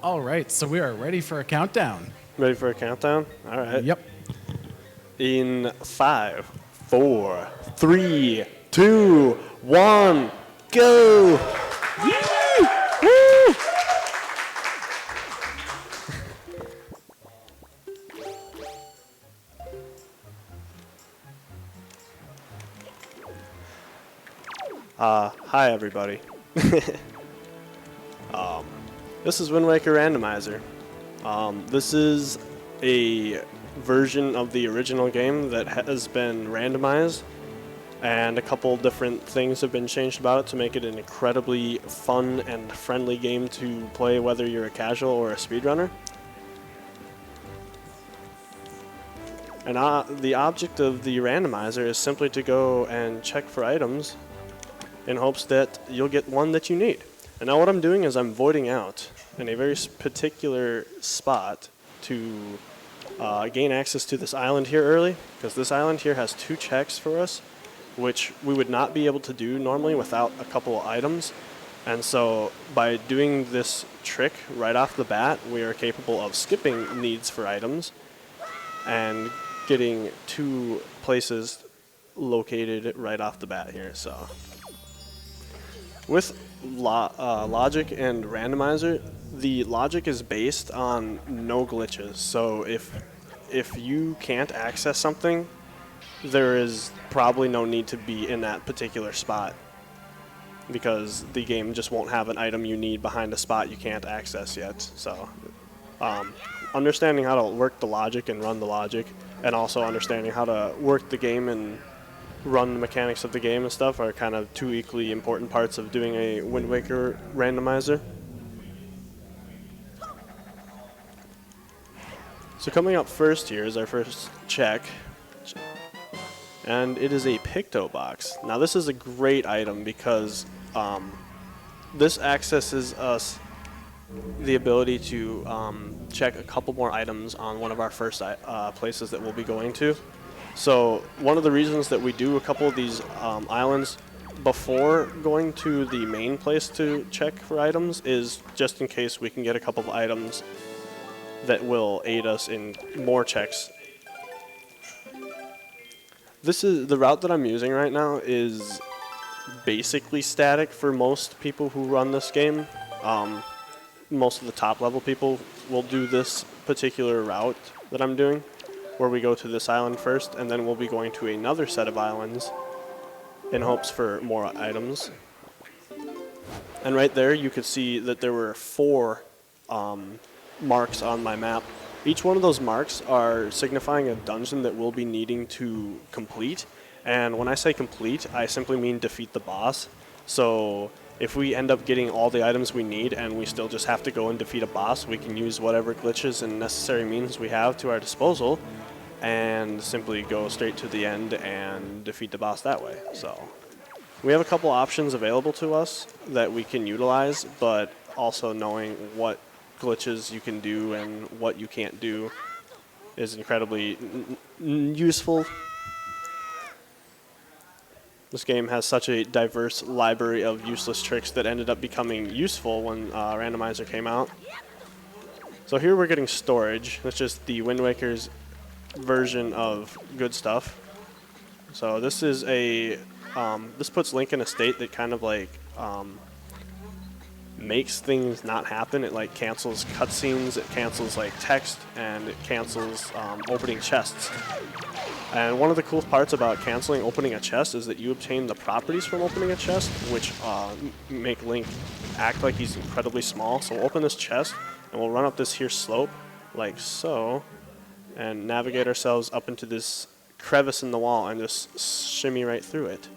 All right, so we are ready for a countdown. Ready for a countdown? All right. Yep. In 5, 4, 3, 2, 1, go! Woo! Hi everybody. This is Wind Waker Randomizer. This is a version of the original game that has been randomized, and a couple different things have been changed about it to make it an incredibly fun and friendly game to play whether you're a casual or a speedrunner. And the object of the randomizer is simply to go and check for items in hopes that you'll get one that you need. And now what I'm doing is I'm voiding out in a very particular spot to gain access to this island here early, because this island here has 2 checks for us, which we would not be able to do normally without a couple of items. And so by doing this trick right off the bat, we are capable of skipping needs for items and getting 2 places located right off the bat here. So with logic and randomizer, the logic is based on no glitches. So if you can't access something, there is probably no need to be in that particular spot, because the game just won't have an item you need behind a spot you can't access yet. So understanding how to work the logic and run the logic, and also understanding how to work the game and run the mechanics of the game and stuff are kind of 2 equally important parts of doing a Wind Waker randomizer. So coming up first here is our first check, and it is a Picto box. Now this is a great item because this accesses us the ability to check a couple more items on one of our first places that we'll be going to. So one of the reasons that we do a couple of these islands before going to the main place to check for items is just in case we can get a couple of items that will aid us in more checks. This is the route that I'm using right now is basically static for most people who run this game. Most of the top level people will do this particular route that I'm doing, where we go to this island first, and then we'll be going to another set of islands in hopes for more items. And right there you could see that there were 4 marks on my map. Each one of those marks are signifying a dungeon that we'll be needing to complete. And when I say complete, I simply mean defeat the boss. So if we end up getting all the items we need and we still just have to go and defeat a boss, we can use whatever glitches and necessary means we have to our disposal and simply go straight to the end and defeat the boss that way. So we have a couple options available to us that we can utilize, but also knowing what glitches you can do and what you can't do is incredibly useful. This game has such a diverse library of useless tricks that ended up becoming useful when Randomizer came out. So here we're getting storage. That's just the Wind Waker's version of good stuff. So this is a this puts Link in a state that kind of like makes things not happen. It like cancels cutscenes, it cancels like text, and it cancels opening chests. And one of the cool parts about canceling opening a chest is that you obtain the properties from opening a chest, which make Link act like he's incredibly small. So we'll open this chest, and we'll run up this here slope, like so, and navigate ourselves up into this crevice in the wall and just shimmy right through it.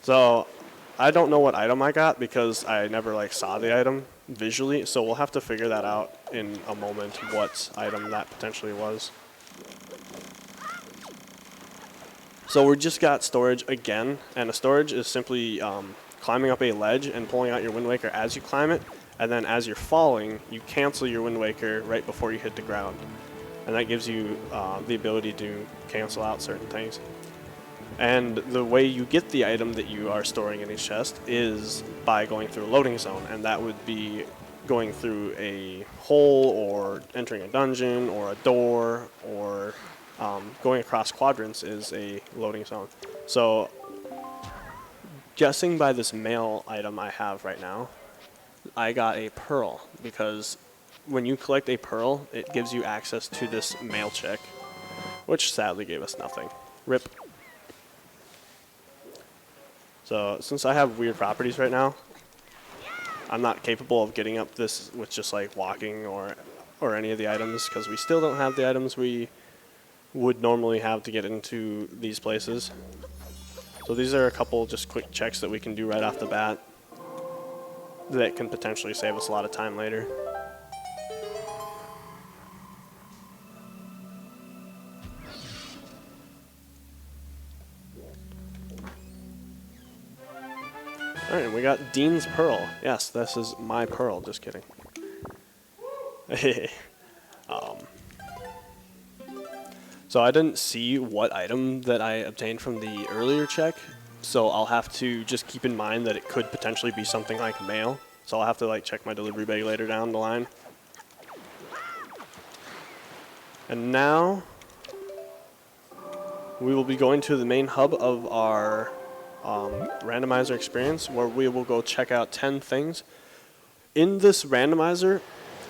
So I don't know what item I got because I never like saw the item visually, so we'll have to figure that out in a moment, what item that potentially was. So we just got storage again, and a storage is simply climbing up a ledge and pulling out your Wind Waker as you climb it, and then as you're falling, you cancel your Wind Waker right before you hit the ground. And that gives you the ability to cancel out certain things. And the way you get the item that you are storing in each chest is by going through a loading zone, and that would be going through a hole or entering a dungeon or a door or going across quadrants is a loading zone. So guessing by this mail item I have right now, I got a pearl because when you collect a pearl, it gives you access to this mail check, which sadly gave us nothing. RIP. So since I have weird properties right now, I'm not capable of getting up this with just like walking or any of the items because we still don't have the items we would normally have to get into these places. So these are a couple just quick checks that we can do right off the bat that can potentially save us a lot of time later. Alright, and we got Dean's Pearl. Yes, this is my pearl, just kidding. So I didn't see what item that I obtained from the earlier check, so I'll have to just keep in mind that it could potentially be something like mail. So I'll have to like check my delivery bag later down the line. And now we will be going to the main hub of our randomizer experience, where we will go check out 10 things. In this randomizer,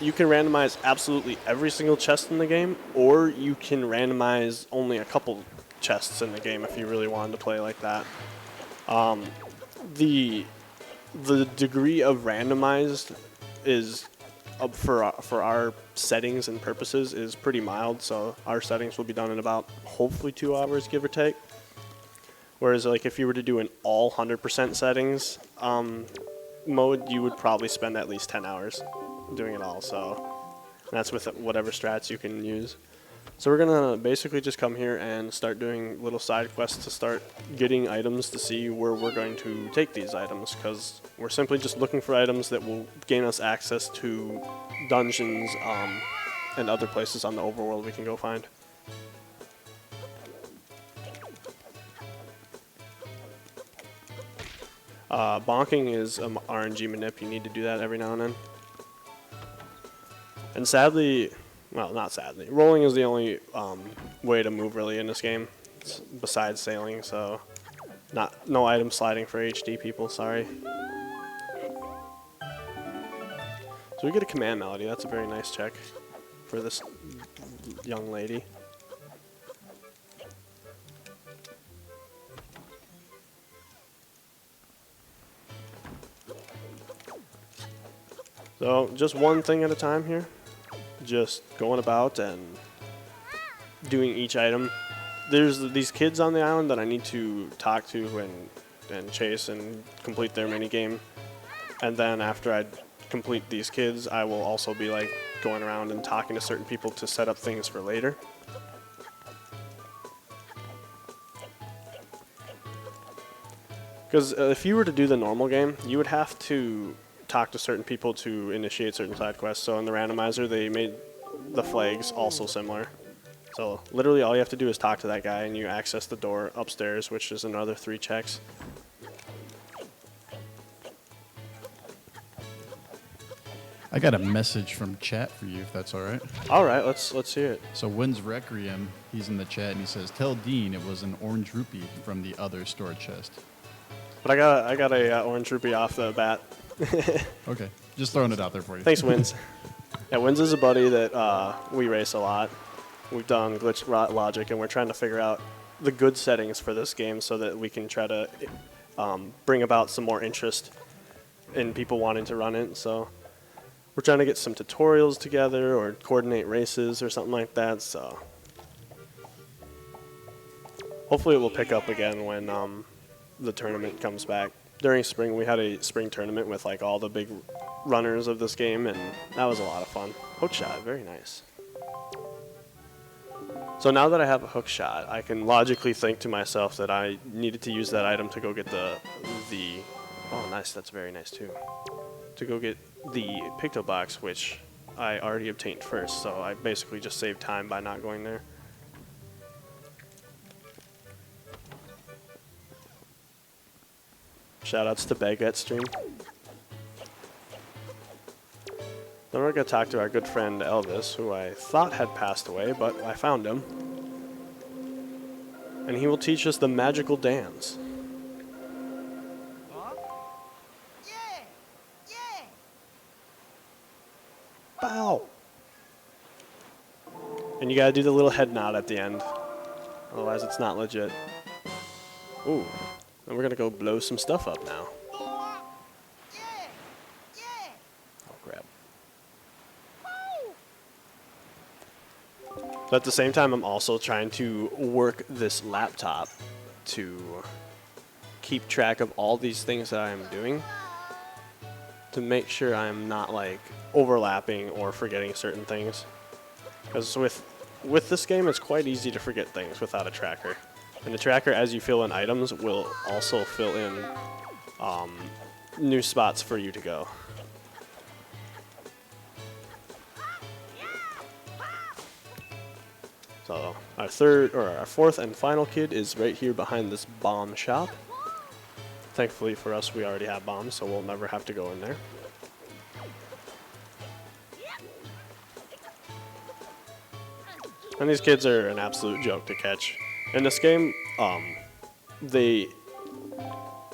you can randomize absolutely every single chest in the game, or you can randomize only a couple chests in the game if you really wanted to play like that. The degree of randomized is for our settings and purposes is pretty mild, so our settings will be done in about hopefully 2 hours, give or take. Whereas like if you were to do an all 100% settings mode, you would probably spend at least 10 hours doing it all. So that's with whatever strats you can use. So we're gonna basically just come here and start doing little side quests to start getting items to see where we're going to take these items, because we're simply just looking for items that will gain us access to dungeons and other places on the overworld we can go find. Bonking is RNG manip. You need to do that every now and then. And sadly, well, not sadly, rolling is the only way to move really in this game, besides sailing. So, no item sliding for HD people. Sorry. So we get a command melody. That's a very nice check for this young lady. So just one thing at a time here, just going about and doing each item. There's these kids on the island that I need to talk to and chase and complete their mini game. And then after I complete these kids, I will also be like going around and talking to certain people to set up things for later. Because if you were to do the normal game, you would have to talk to certain people to initiate certain side quests. So in the randomizer, they made the flags also similar. So literally all you have to do is talk to that guy and you access the door upstairs, which is another 3 checks. I got a message from chat for you, if that's all right. All right, let's hear it. So Wynn's Requiem, he's in the chat and he says, "Tell Dean it was an orange rupee from the other store chest." But I got a orange rupee off the bat. Okay, just throwing it out there for you. Thanks, Wins. Yeah, Wins is a buddy that we race a lot. We've done glitch logic, and we're trying to figure out the good settings for this game so that we can try to bring about some more interest in people wanting to run it. So we're trying to get some tutorials together or coordinate races or something like that. So hopefully it will pick up again when the tournament comes back. During spring, we had a spring tournament with like all the big runners of this game, and that was a lot of fun. Hook shot, very nice. So now that I have a hook shot, I can logically think to myself that I needed to use that item to go get the oh nice, that's very nice too. To go get the Picto box, which I already obtained first, so I basically just saved time by not going there. Shoutouts to Baguette Stream. Then we're going to talk to our good friend Elvis, who I thought had passed away, but I found him. And he will teach us the magical dance. Bow! And you gotta do the little head nod at the end. Otherwise it's not legit. Ooh. And we're gonna go blow some stuff up now. Oh crap. So at the same time I'm also trying to work this laptop to keep track of all these things that I'm doing, to make sure I'm not like overlapping or forgetting certain things. Because with this game, it's quite easy to forget things without a tracker. And the tracker, as you fill in items, will also fill in new spots for you to go. So our fourth and final kid is right here behind this bomb shop. Thankfully for us, we already have bombs, so we'll never have to go in there. And these kids are an absolute joke to catch. In this game, they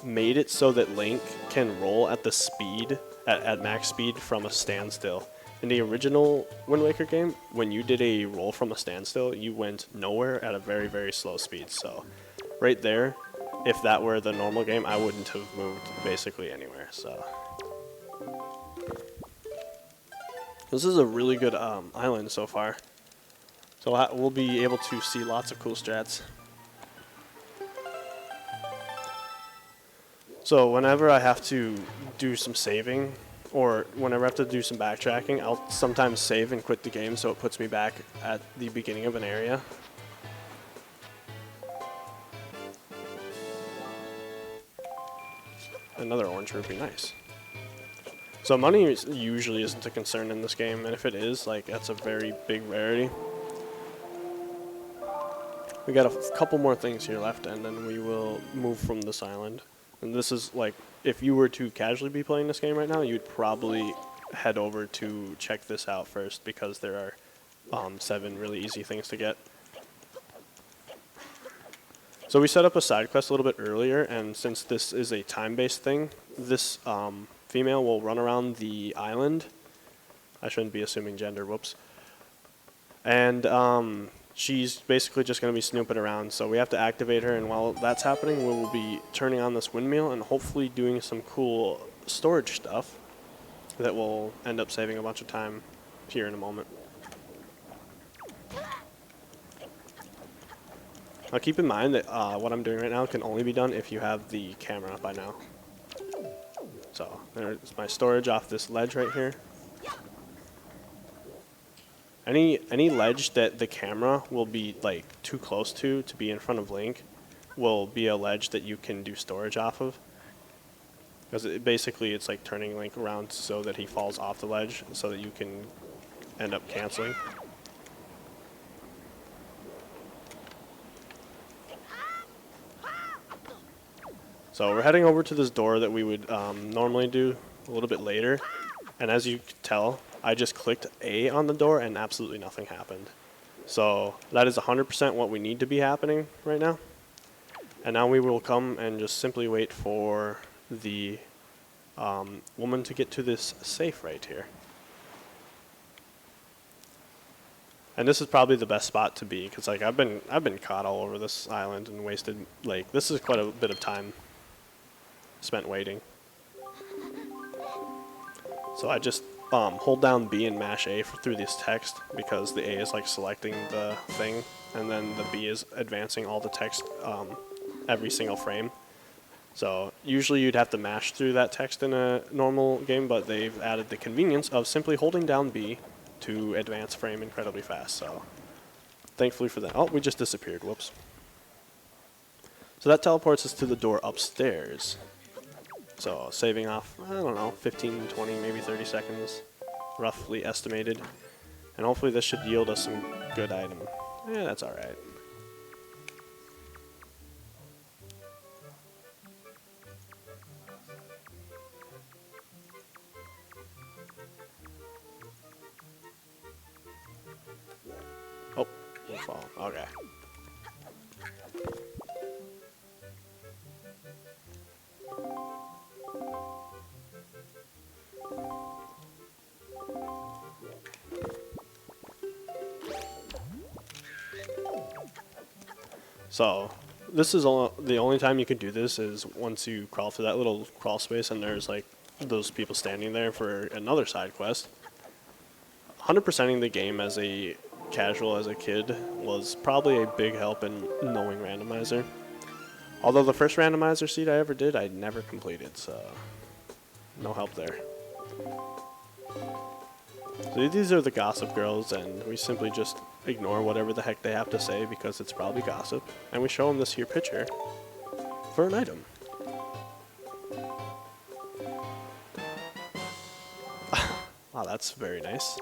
made it so that Link can roll at the speed, at max speed from a standstill. In the original Wind Waker game, when you did a roll from a standstill, you went nowhere at a very, very slow speed. So right there, if that were the normal game, I wouldn't have moved basically anywhere. So this is a really good island so far. So we'll be able to see lots of cool strats. So whenever I have to do some saving, or whenever I have to do some backtracking, I'll sometimes save and quit the game so it puts me back at the beginning of an area. Another orange rupee, nice. So money usually isn't a concern in this game, and if it is, like, that's a very big rarity. We got a couple more things here left, and then we will move from this island. And this is, like, if you were to casually be playing this game right now, you'd probably head over to check this out first, because there are 7 really easy things to get. So we set up a side quest a little bit earlier, and since this is a time-based thing, this female will run around the island. I shouldn't be assuming gender, whoops. And she's basically just going to be snooping around, so we have to activate her, and while that's happening, we will be turning on this windmill and hopefully doing some cool storage stuff that will end up saving a bunch of time here in a moment. Now keep in mind that what I'm doing right now can only be done if you have the camera by now. So there's my storage off this ledge right here. Any ledge that the camera will be like too close to be in front of Link will be a ledge that you can do storage off of. Because basically it's like turning Link around so that he falls off the ledge so that you can end up canceling. So we're heading over to this door that we would normally do a little bit later. And as you can tell, I just clicked A on the door and absolutely nothing happened. So that is 100% what we need to be happening right now. And now we will come and just simply wait for the woman to get to this safe right here. And this is probably the best spot to be, because like I've been caught all over this island and wasted, like, this is quite a bit of time spent waiting. So I just hold down B and mash A through this text, because the A is like selecting the thing, and then the B is advancing all the text every single frame. So usually you'd have to mash through that text in a normal game, but they've added the convenience of simply holding down B to advance frame incredibly fast. So thankfully for that. Oh, we just disappeared. Whoops. So that teleports us to the door upstairs. So saving off, I don't know, 15, 20, maybe 30 seconds, roughly estimated. And hopefully this should yield us some good item. Yeah, that's alright. Will fall. Okay. So this is the only time you can do this is once you crawl through that little crawl space and there's like those people standing there for another side quest. 100%ing the game as a casual as a kid was probably a big help in knowing Randomizer. Although the first Randomizer seed I ever did, I never completed, so no help there. So these are the gossip girls, and we simply just ignore whatever the heck they have to say because it's probably gossip, and we show them this here picture for an item. Wow, that's very nice.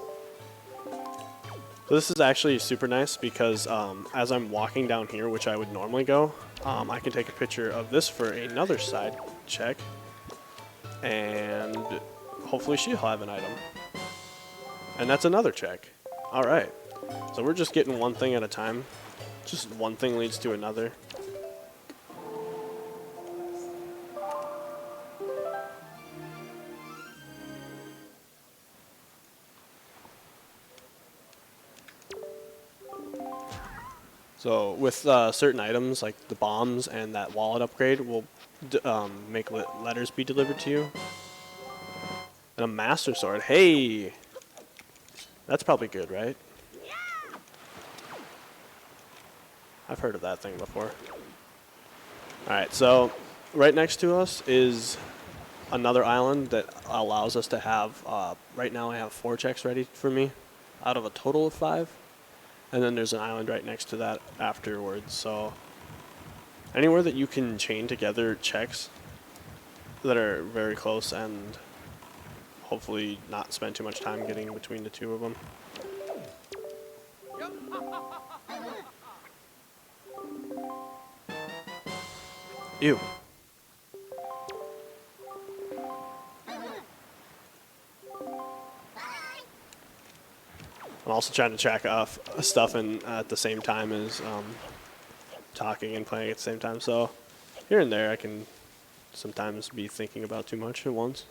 So this is actually super nice because as I'm walking down here, which I would normally go, I can take a picture of this for another side check, and hopefully she'll have an item. And that's another check. All right. So we're just getting one thing at a time. Just one thing leads to another. So with certain items like the bombs and that wallet upgrade will make letters be delivered to you. And a master sword. Hey! That's probably good, right? I've heard of that thing before. Alright, so right next to us is another island that allows us to have, right now I have 4 checks ready for me out of a total of 5. And then there's an island right next to that afterwards, so anywhere that you can chain together checks that are very close and hopefully not spend too much time getting between the two of them. Ew. I'm also trying to track off stuff and at the same time as talking and playing at the same time. So here and there I can sometimes be thinking about too much at once.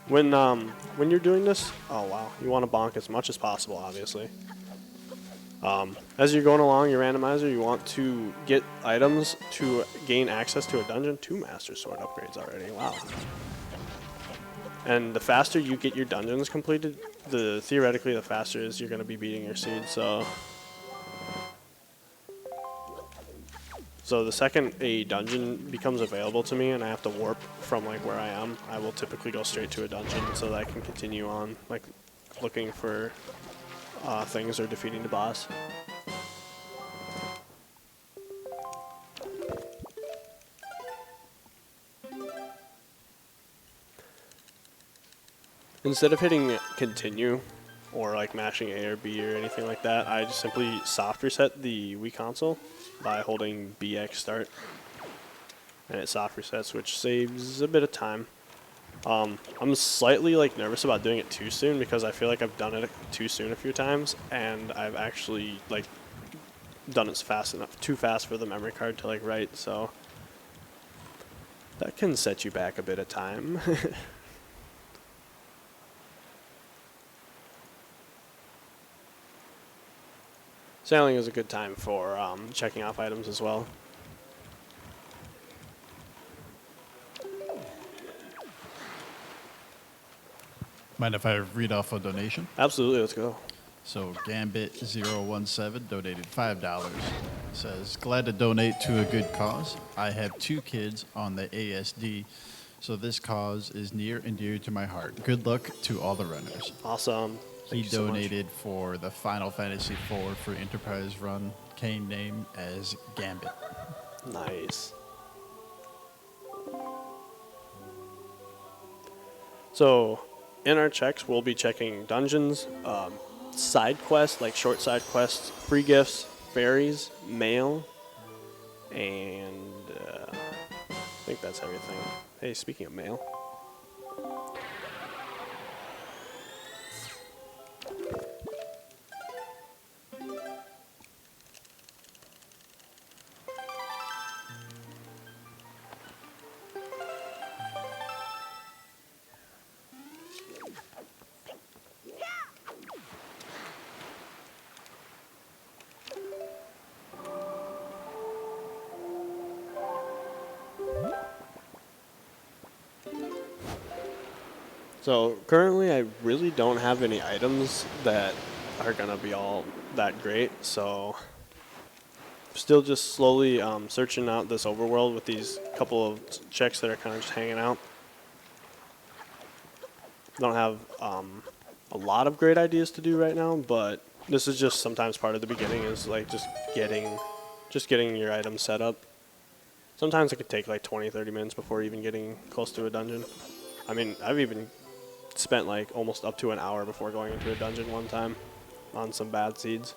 When you're doing this, oh wow, you want to bonk as much as possible, obviously. As you're going along your randomizer, you want to get items to gain access to a dungeon. 2 Master Sword upgrades already, wow. And the faster you get your dungeons completed, theoretically the faster is you're going to be beating your seed, so the second a dungeon becomes available to me and I have to warp from like where I am, I will typically go straight to a dungeon so that I can continue on like looking for things or defeating the boss. Instead of hitting continue or like mashing A or B or anything like that, I just simply soft reset the Wii console by holding BX start, and it soft resets, which saves a bit of time. I'm slightly like nervous about doing it too soon because I feel like I've done it too soon a few times, and I've actually like done it too fast for the memory card to like write, so that can set you back a bit of time. Sailing is a good time for checking off items as well. Mind if I read off a donation? Absolutely, let's go. So Gambit017 donated $5. Says, glad to donate to a good cause. I have 2 kids on the ASD, so this cause is near and dear to my heart. Good luck to all the runners. Awesome. He donated for the Final Fantasy IV for Enterprise Run, Kane name as Gambit. Nice. So, in our checks, we'll be checking dungeons, side quests, like short side quests, free gifts, fairies, mail, and think that's everything. Hey, speaking of mail. So currently I really don't have any items that are gonna be all that great, so still just slowly searching out this overworld with these couple of checks that are kind of just hanging out. Don't have a lot of great ideas to do right now, but this is just sometimes part of the beginning is like just getting your items set up. Sometimes it could take like 20-30 minutes before even getting close to a dungeon. I mean, I've even spent like almost up to an hour before going into a dungeon one time on some bad seeds.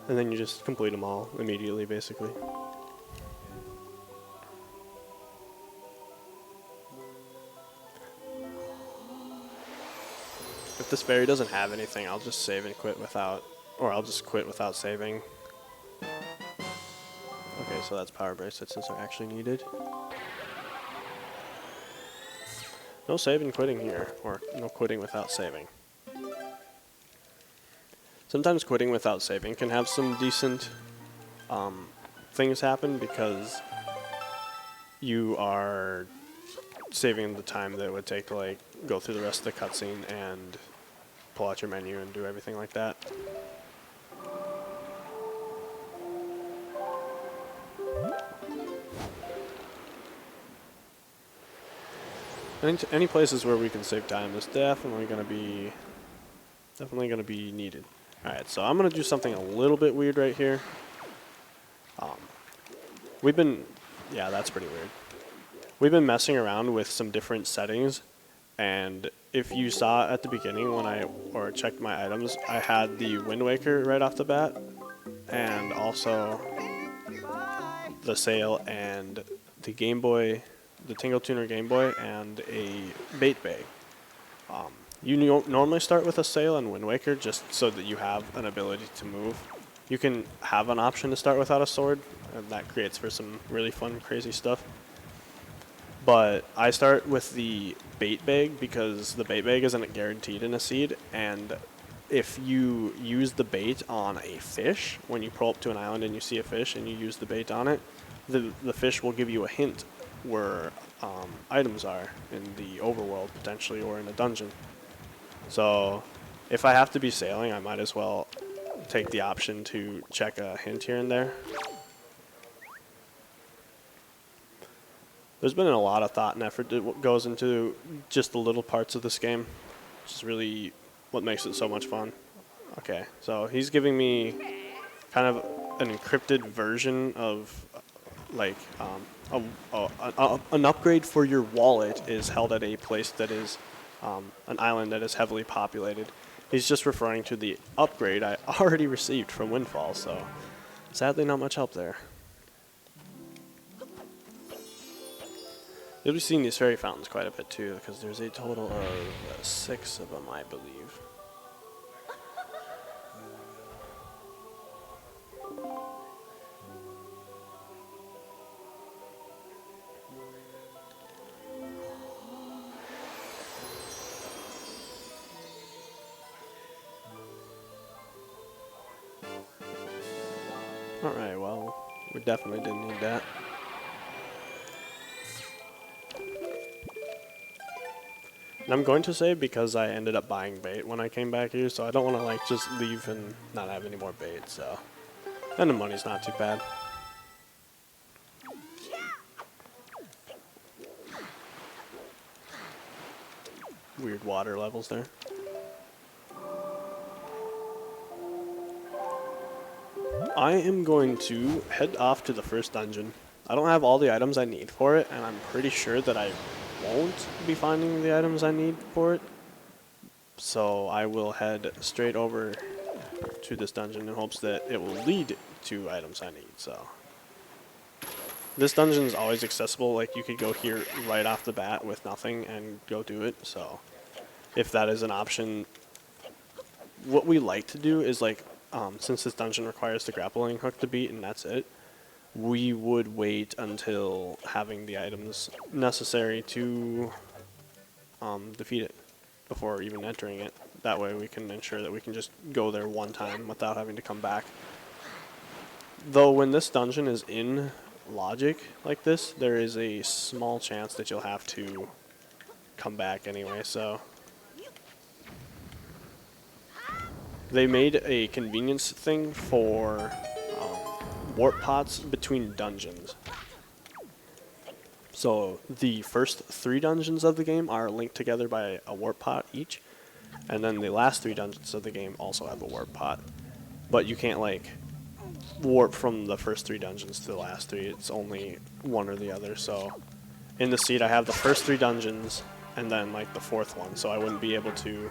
And then you just complete them all immediately, basically. If this fairy doesn't have anything, I'll just save and quit without, or I'll just quit without saving. Okay, so that's power bracelets since they're actually needed. No saving quitting here, or no quitting without saving. Sometimes quitting without saving can have some decent things happen because you are saving the time that it would take to like go through the rest of the cutscene and pull out your menu and do everything like that. Any places where we can save time is definitely going to be needed. All right, so I'm going to do something a little bit weird right here. Yeah, that's pretty weird. We've been messing around with some different settings, and if you saw at the beginning when I checked my items, I had the Wind Waker right off the bat, and also the sail and the Game Boy, the Tingle Tuner Game Boy, and a bait bag. You normally start with a sail and Wind Waker just so that you have an ability to move. You can have an option to start without a sword, and that creates for some really fun, crazy stuff. But I start with the bait bag because the bait bag isn't guaranteed in a seed, and if you use the bait on a fish, when you pull up to an island and you see a fish and you use the bait on it, the fish will give you a hint where items are in the overworld potentially or in a dungeon. So if I have to be sailing, I might as well take the option to check a hint here and there. There's been a lot of thought and effort that goes into just the little parts of this game, which is really what makes it so much fun. Okay, so he's giving me kind of an encrypted version of like an upgrade for your wallet is held at a place that is an island that is heavily populated. He's just referring to the upgrade I already received from Windfall, so sadly not much help there. You'll be seeing these fairy fountains quite a bit too, because there's a total of 6 of them, I believe. Alright, well, we definitely didn't need that. And I'm going to save because I ended up buying bait when I came back here, so I don't want to like just leave and not have any more bait, so. And the money's not too bad. Weird water levels there. I am going to head off to the first dungeon. I don't have all the items I need for it, and I'm pretty sure that I won't be finding the items I need for it. So I will head straight over to this dungeon in hopes that it will lead to items I need, so. this dungeon is always accessible. Like, you could go here right off the bat with nothing and go do it. So if that is an option, what we like to do is, like, since this dungeon requires the grappling hook to beat and that's it, we would wait until having the items necessary to defeat it before even entering it. That way we can ensure that we can just go there one time without having to come back. Though when this dungeon is in logic like this, there is a small chance that you'll have to come back anyway, so. They made a convenience thing for warp pots between dungeons. So the first 3 dungeons of the game are linked together by a warp pot each, and then the last 3 dungeons of the game also have a warp pot. But you can't, like, warp from the first 3 dungeons to the last 3. It's only one or the other. So in the seed I have the first 3 dungeons and then, like, the 4th one, so I wouldn't be able to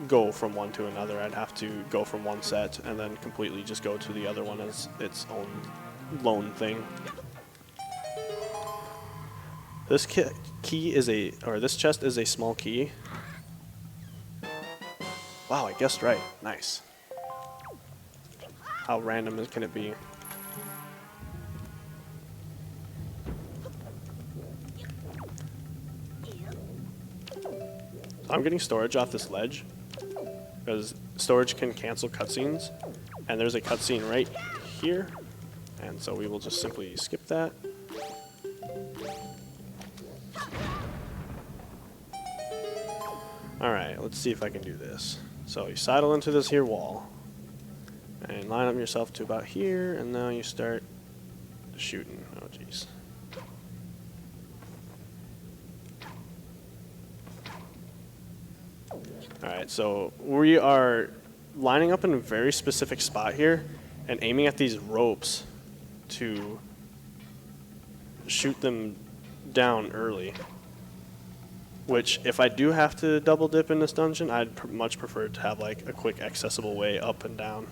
go from one to another. I'd have to go from one set and then completely just go to the other one as its own lone thing. This key is this chest is a small key. Wow, I guessed right. Nice. How random can it be? I'm getting storage off this ledge because storage can cancel cutscenes, and there's a cutscene right here, and so we will just simply skip that. Alright, let's see if I can do this. So you sidle into this here wall, and line up yourself to about here, and now you start shooting. Oh jeez. Alright, so we are lining up in a very specific spot here and aiming at these ropes to shoot them down early. Which, if I do have to double dip in this dungeon, I'd much prefer to have, like, a quick accessible way up and down.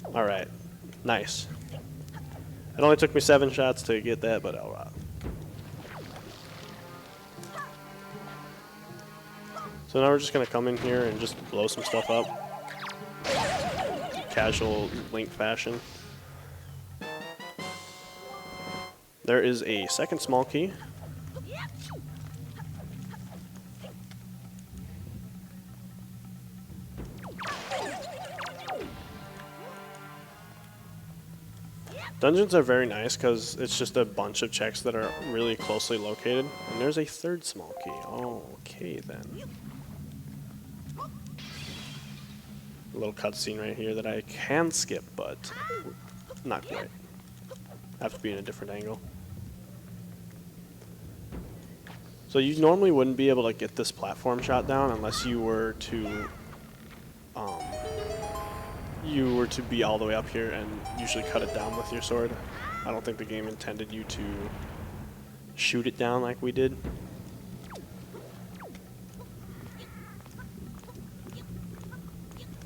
Alright, nice. It only took me 7 shots to get that, but alright. So now we're just going to come in here and just blow some stuff up. Casual Link fashion. There is a second small key. Dungeons are very nice because it's just a bunch of checks that are really closely located. And there's a third small key. Oh, okay then. A little cutscene right here that I can skip, but not quite. Have to be in a different angle. So you normally wouldn't be able to get this platform shot down unless you were to be all the way up here and usually cut it down with your sword. I don't think the game intended you to shoot it down like we did.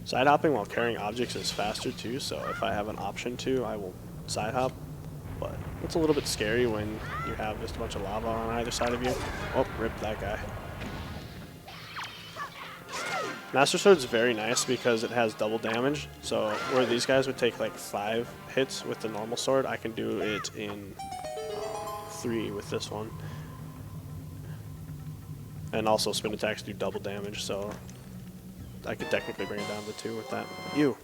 Side hopping while carrying objects is faster too, so if I have an option to, I will side hop. But it's a little bit scary when you have just a bunch of lava on either side of you. Oh, rip that guy. Master Sword's very nice because it has double damage, so where these guys would take like 5 hits with the normal sword, I can do it in 3 with this one. And also spin attacks do double damage, so I could technically bring it down to 2 with that. You.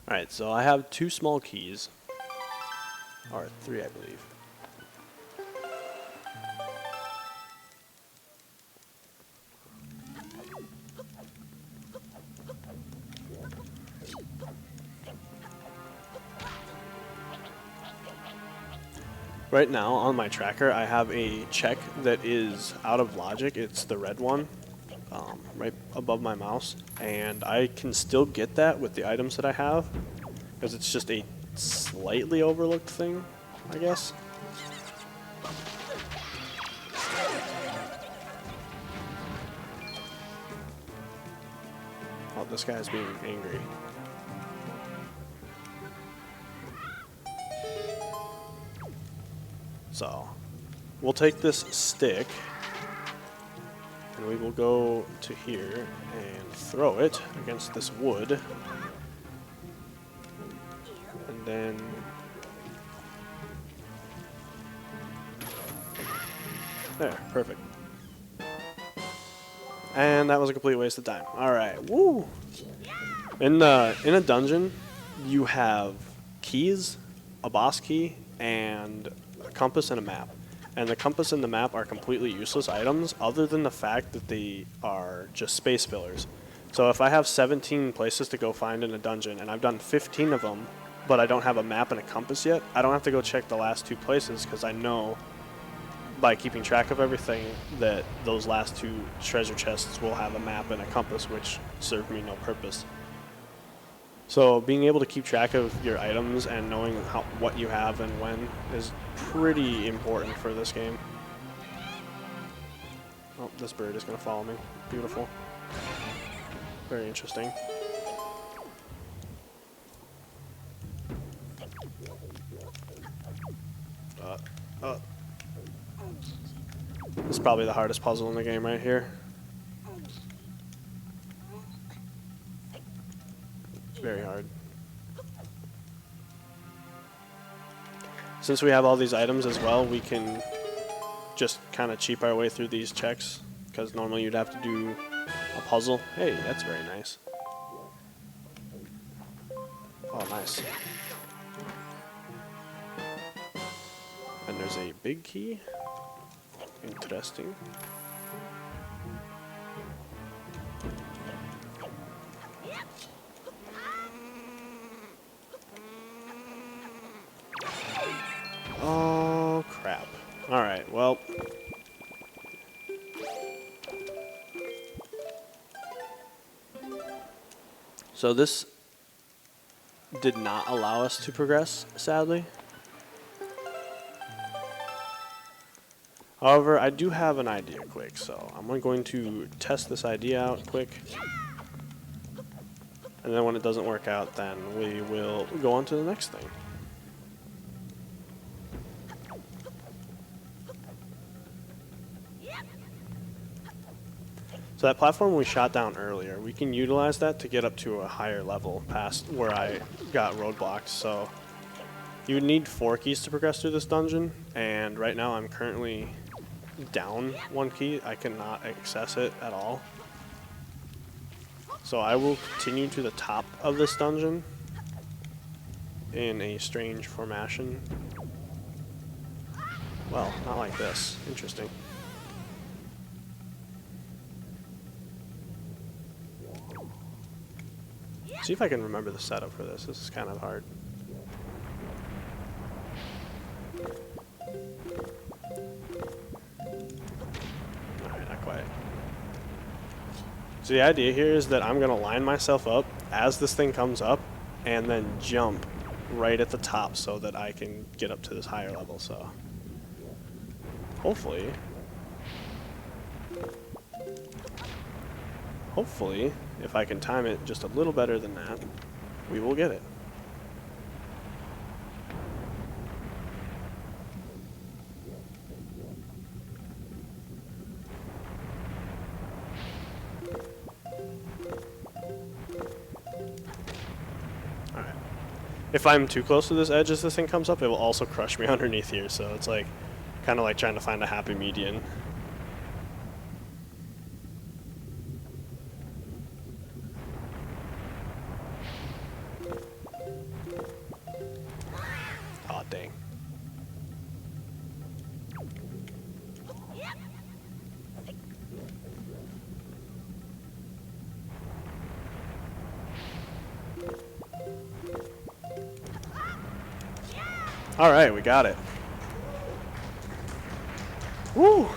Alright, so I have 2 small keys. Or 3, I believe. Right now on my tracker I have a check that is out of logic. It's the red one right above my mouse, and I can still get that with the items that I have because it's just a slightly overlooked thing, I guess. Oh, this guy's being angry. So, we'll take this stick, and we will go to here and throw it against this wood. And then... there, perfect. And that was a complete waste of time. Alright, woo! In a dungeon, you have keys, a boss key, and a compass and a map. And the compass and the map are completely useless items other than the fact that they are just space fillers. So if I have 17 places to go find in a dungeon and I've done 15 of them, but I don't have a map and a compass yet, I don't have to go check the last 2 places because I know by keeping track of everything that those last 2 treasure chests will have a map and a compass, which serve me no purpose. So being able to keep track of your items and knowing what you have and when is pretty important for this game. Oh, this bird is going to follow me. Beautiful. Very interesting. This is probably the hardest puzzle in the game right here. Very hard. Since we have all these items as well, we can just kind of cheap our way through these checks, because normally you'd have to do a puzzle. Hey, that's very nice. Oh, nice. And there's a big key. Interesting. Oh, crap. Alright, well. So this did not allow us to progress, sadly. However, I do have an idea quick, so I'm going to test this idea out quick. And then when it doesn't work out, then we will go on to the next thing. So that platform we shot down earlier, we can utilize that to get up to a higher level past where I got roadblocked. So you would need 4 keys to progress through this dungeon, and right now I'm currently down 1 key. I cannot access it at all. So I will continue to the top of this dungeon in a strange formation. Well, not like this. Interesting. See if I can remember the setup for this. This is kind of hard. Alright, not quite. So the idea here is that I'm going to line myself up as this thing comes up and then jump right at the top so that I can get up to this higher level. So hopefully, if I can time it just a little better than that, we will get it. Alright. If I'm too close to this edge as this thing comes up, it will also crush me underneath here, so it's like kind of like trying to find a happy median. Aw, dang. Alright, we got it. Woo!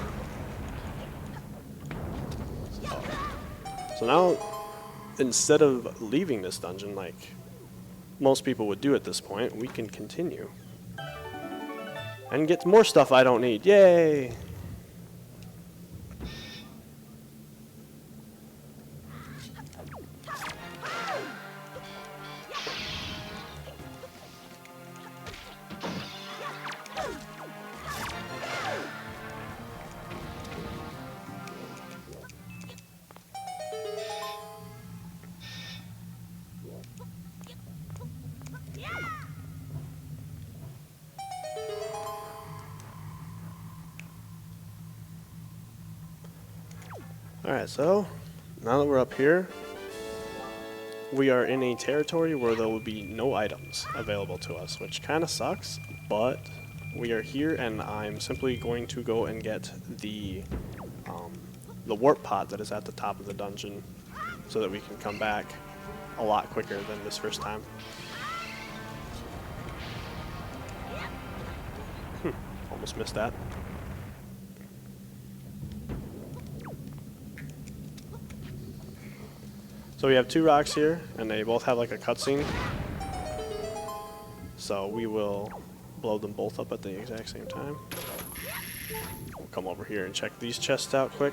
So now, instead of leaving this dungeon like most people would do at this point, we can continue. And get more stuff I don't need. Yay! Alright, so now that we're up here, we are in a territory where there will be no items available to us, which kind of sucks, but we are here and I'm simply going to go and get the warp pod that is at the top of the dungeon so that we can come back a lot quicker than this first time. Almost missed that. So we have two rocks here, and they both have like a cutscene. So we will blow them both up at the exact same time. We'll come over here and check these chests out quick.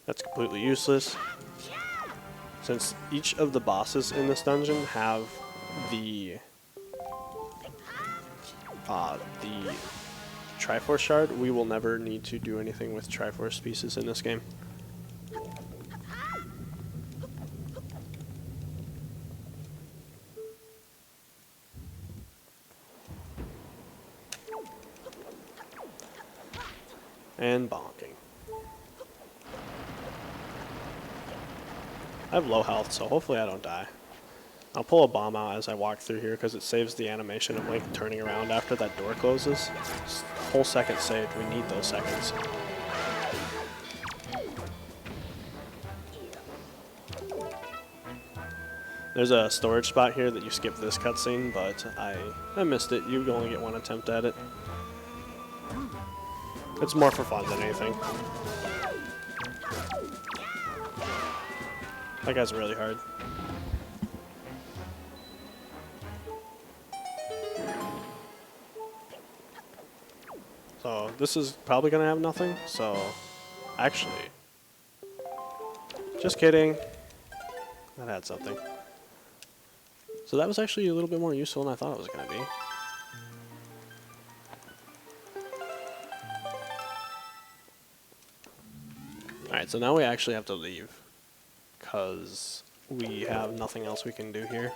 That's completely useless, since each of the bosses in this dungeon have the Triforce shard. We will never need to do anything with Triforce pieces in this game. And bonking. I have low health, so hopefully I don't die. I'll pull a bomb out as I walk through here because it saves the animation of Link turning around after that door closes. Just a whole second saved. We need those seconds. There's a storage spot here that you skip this cutscene, but I missed it. You only get one attempt at it. It's more for fun than anything. That guy's really hard. So this is probably gonna have nothing, so actually, just kidding. That had something. So that was actually a little bit more useful than I thought it was gonna be. Alright, so now we actually have to leave, because we have nothing else we can do here.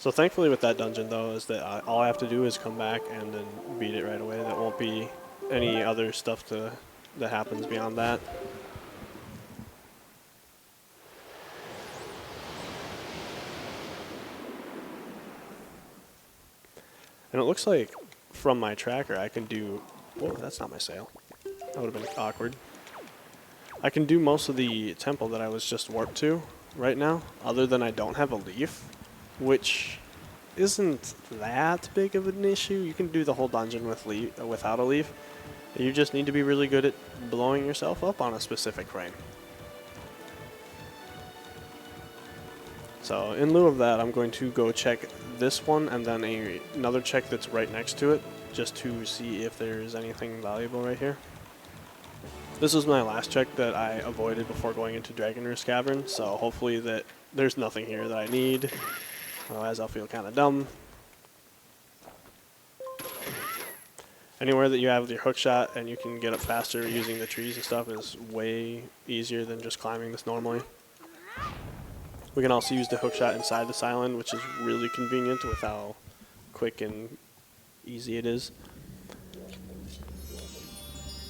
So thankfully with that dungeon though is that all I have to do is come back and then beat it right away. There won't be any other stuff that happens beyond that. And it looks like from my tracker I can do... Whoa, that's not my sail. That would have been awkward. I can do most of the temple that I was just warped to right now, other than I don't have a leaf, which isn't that big of an issue. You can do the whole dungeon without a leaf. You just need to be really good at blowing yourself up on a specific frame. So in lieu of that, I'm going to go check this one and then another check that's right next to it, just to see if there's anything valuable right here. This was my last check that I avoided before going into Dragon Roost Cavern, so hopefully that there's nothing here that I need. Otherwise I'll feel kind of dumb. Anywhere that you have your hook shot and you can get up faster using the trees and stuff is way easier than just climbing this normally. We can also use the hook shot inside this island, which is really convenient with how quick and easy it is.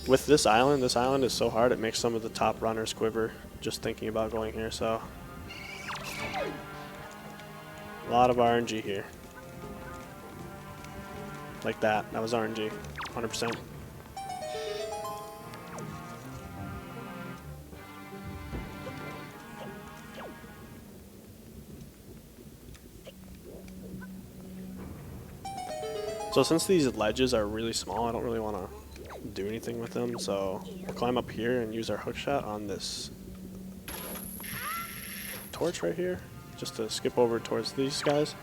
With this island is so hard it makes some of the top runners quiver just thinking about going here, so a lot of RNG here. Like that. That was RNG. 100%. So since these ledges are really small, I don't really want to do anything with them, so we'll climb up here and use our hook shot on this torch right here, just to skip over towards these guys.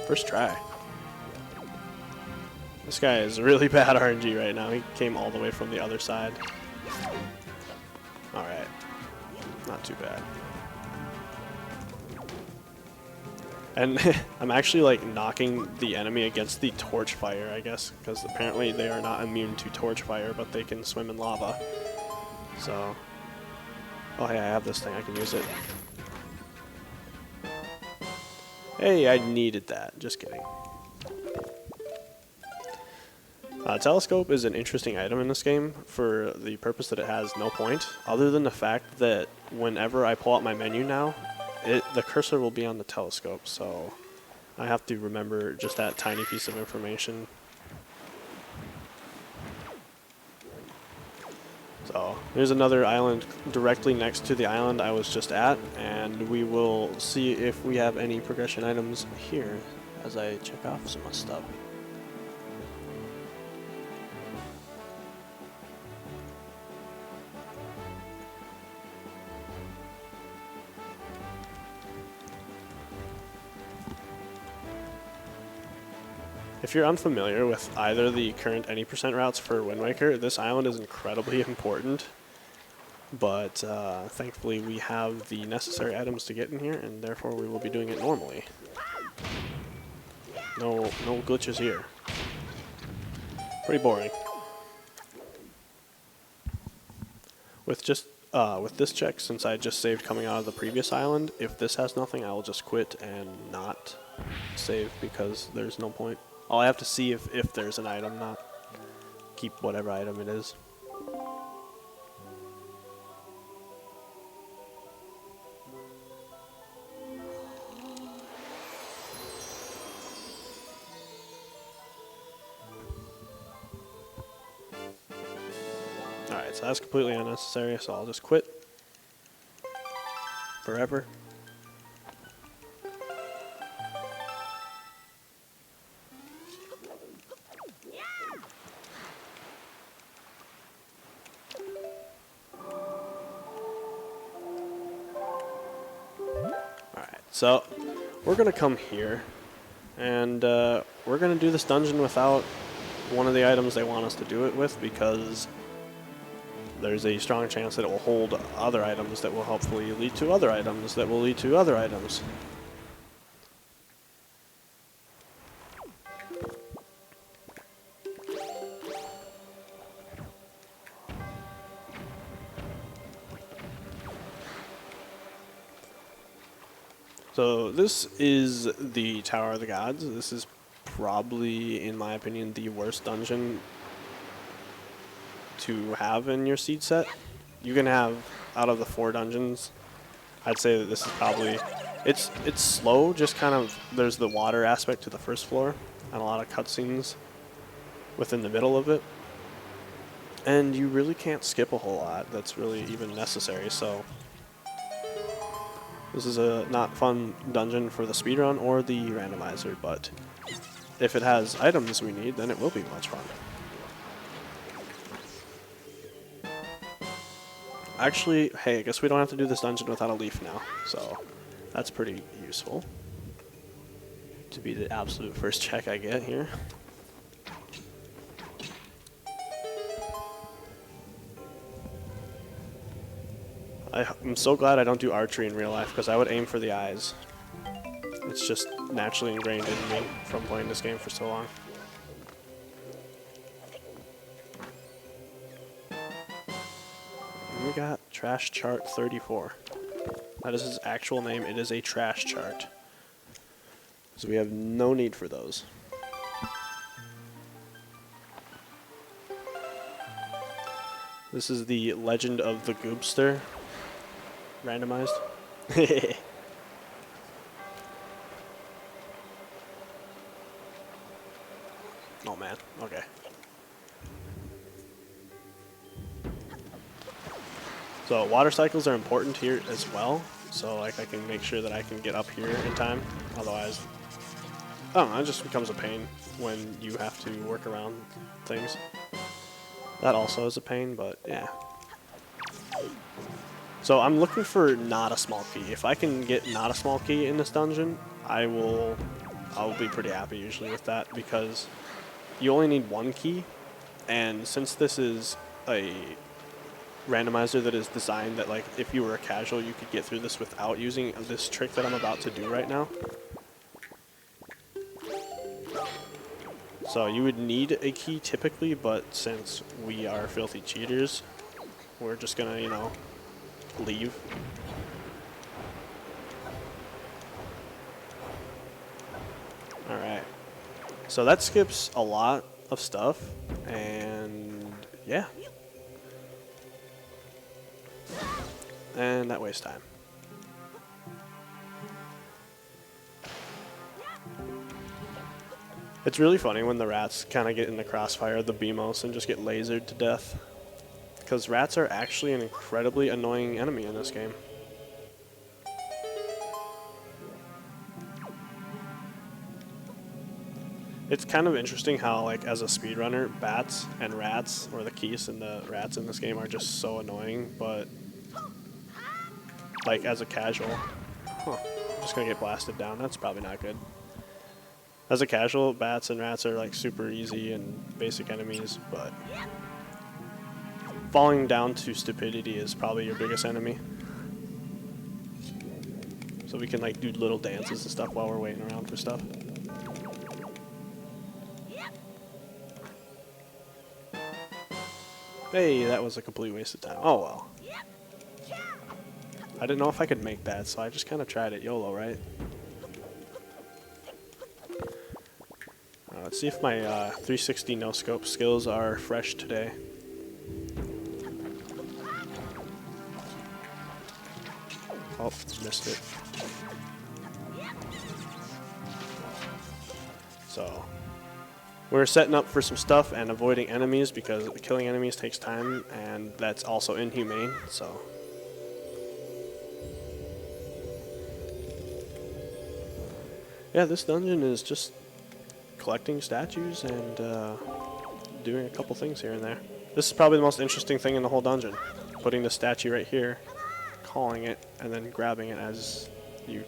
First try. This guy is really bad RNG right now. He came all the way from the other side. Alright. Not too bad. And I'm actually like knocking the enemy against the torch fire, I guess, because apparently they are not immune to torch fire, but they can swim in lava. So, oh hey, I have this thing, I can use it. Hey, I needed that, just kidding. Telescope is an interesting item in this game for the purpose that it has no point, other than the fact that whenever I pull out my menu now, the cursor will be on the telescope, so I have to remember just that tiny piece of information. So there's another island directly next to the island I was just at, and we will see if we have any progression items here as I check off some stuff. If you're unfamiliar with either the current any % routes for Wind Waker, this island is incredibly important, but thankfully we have the necessary items to get in here, and therefore we will be doing it normally. No glitches here. Pretty boring. With this check, since I just saved coming out of the previous island, if this has nothing, I will just quit and not save because there's no point. I'll have to see if there's an item, not keep whatever item it is. Alright, so that's completely unnecessary, so I'll just quit. Forever. So, we're going to come here, and we're going to do this dungeon without one of the items they want us to do it with, because there's a strong chance that it will hold other items that will hopefully lead to other items that will lead to other items. So this is the Tower of the Gods. This is probably, in my opinion, the worst dungeon to have in your seed set. You can have, out of the 4 dungeons, I'd say that this is probably, it's slow, just kind of, there's the water aspect to the first floor, and a lot of cutscenes within the middle of it. And you really can't skip a whole lot that's really even necessary, so this is a not fun dungeon for the speedrun or the randomizer, but if it has items we need, then it will be much fun. Actually, hey, I guess we don't have to do this dungeon without a leaf now, so that's pretty useful. To be the absolute first check I get here. I'm so glad I don't do archery in real life, because I would aim for the eyes. It's just naturally ingrained in me from playing this game for so long. And we got Trash Chart 34. That is his actual name. It is a trash chart. So we have no need for those. This is the Legend of the Goobster. Randomized. Oh man, okay. So water cycles are important here as well. So like I can make sure that I can get up here in time. Otherwise, I don't know, it just becomes a pain when you have to work around things. That also is a pain, but yeah. So I'm looking for not a small key. If I can get not a small key in this dungeon, I'll be pretty happy usually with that, because you only need one key, and since this is a randomizer that is designed that like if you were a casual you could get through this without using this trick that I'm about to do right now. So you would need a key typically, but since we are filthy cheaters, we're just gonna, you know, leave. Alright. So that skips a lot of stuff, and yeah. And that wastes time. It's really funny when the rats kind of get in the crossfire of the BMOS and just get lasered to death. Because rats are actually an incredibly annoying enemy in this game. It's kind of interesting how, like, as a speedrunner, bats and rats, or the keys and the rats in this game, are just so annoying, but, like, as a casual, I'm just gonna get blasted down. That's probably not good. As a casual, bats and rats are, like, super easy and basic enemies, but falling down to stupidity is probably your biggest enemy. So we can, like, do little dances and stuff while we're waiting around for stuff. Hey, that was a complete waste of time. Oh well. I didn't know if I could make that, so I just kind of tried it. YOLO, right? Let's see if my 360 no-scope skills are fresh today. Oh, missed it. So, we're setting up for some stuff and avoiding enemies, because killing enemies takes time, and that's also inhumane, so. Yeah, this dungeon is just collecting statues and doing a couple things here and there. This is probably the most interesting thing in the whole dungeon. Putting the statue right here, calling it, and then grabbing it as you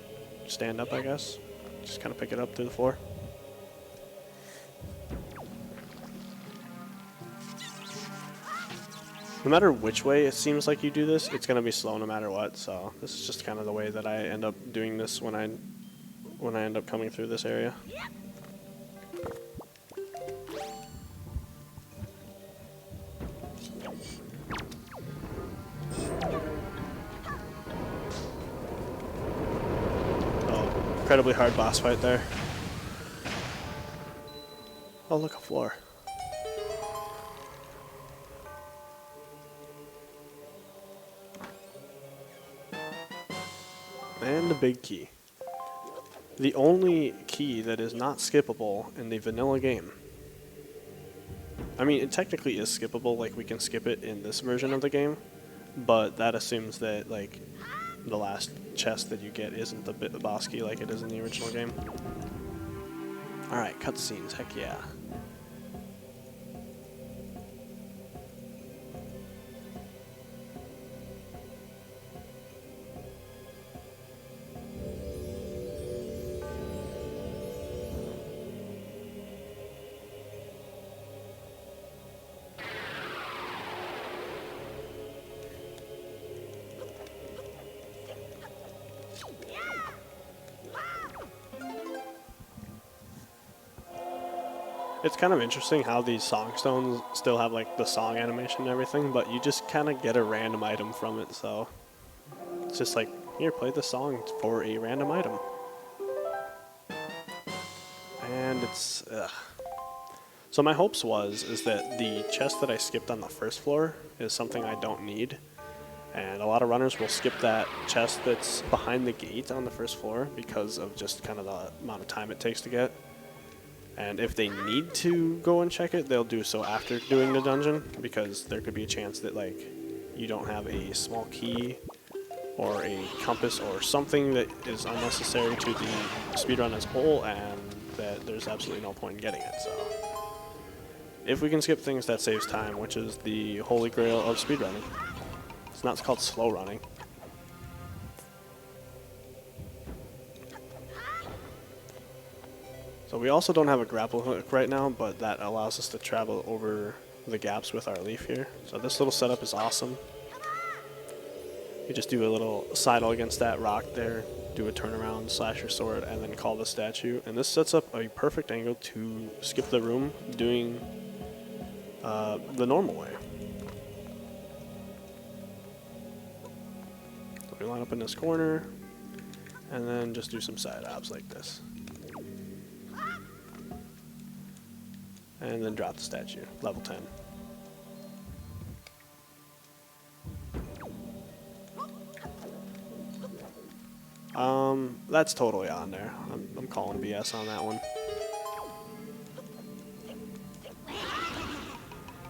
stand up, I guess. Just kind of pick it up through the floor. No matter which way it seems like you do this, it's going to be slow no matter what, so this is just kind of the way that I end up doing this when I end up coming through this area. Oh, incredibly hard boss fight there. Oh, look, a floor. And the big key. The only key that is not skippable in the vanilla game. I mean, it technically is skippable, like we can skip it in this version of the game, but that assumes that, like, the last chest that you get isn't the boss key like it is in the original game. Alright, cutscenes, heck yeah. It's kind of interesting how these song stones still have like the song animation and everything, but you just kind of get a random item from it, so it's just like, here, play the song for a random item. And it's, ugh. So my hopes is that the chest that I skipped on the first floor is something I don't need, and a lot of runners will skip that chest that's behind the gate on the first floor because of just kind of the amount of time it takes to get. And if they need to go and check it, they'll do so after doing the dungeon, because there could be a chance that, like, you don't have a small key or a compass or something that is unnecessary to the speedrun as a whole, and that there's absolutely no point in getting it. So if we can skip things, that saves time, which is the holy grail of speedrunning. It's not called slow running. So we also don't have a grapple hook right now, but that allows us to travel over the gaps with our leaf here. So this little setup is awesome. You just do a little sidle against that rock there, do a turnaround, slash your sword, and then call the statue. And this sets up a perfect angle to skip the room doing the normal way. So we line up in this corner, and then just do some side obs like this. And then drop the statue, level 10. That's totally on there. I'm calling BS on that one.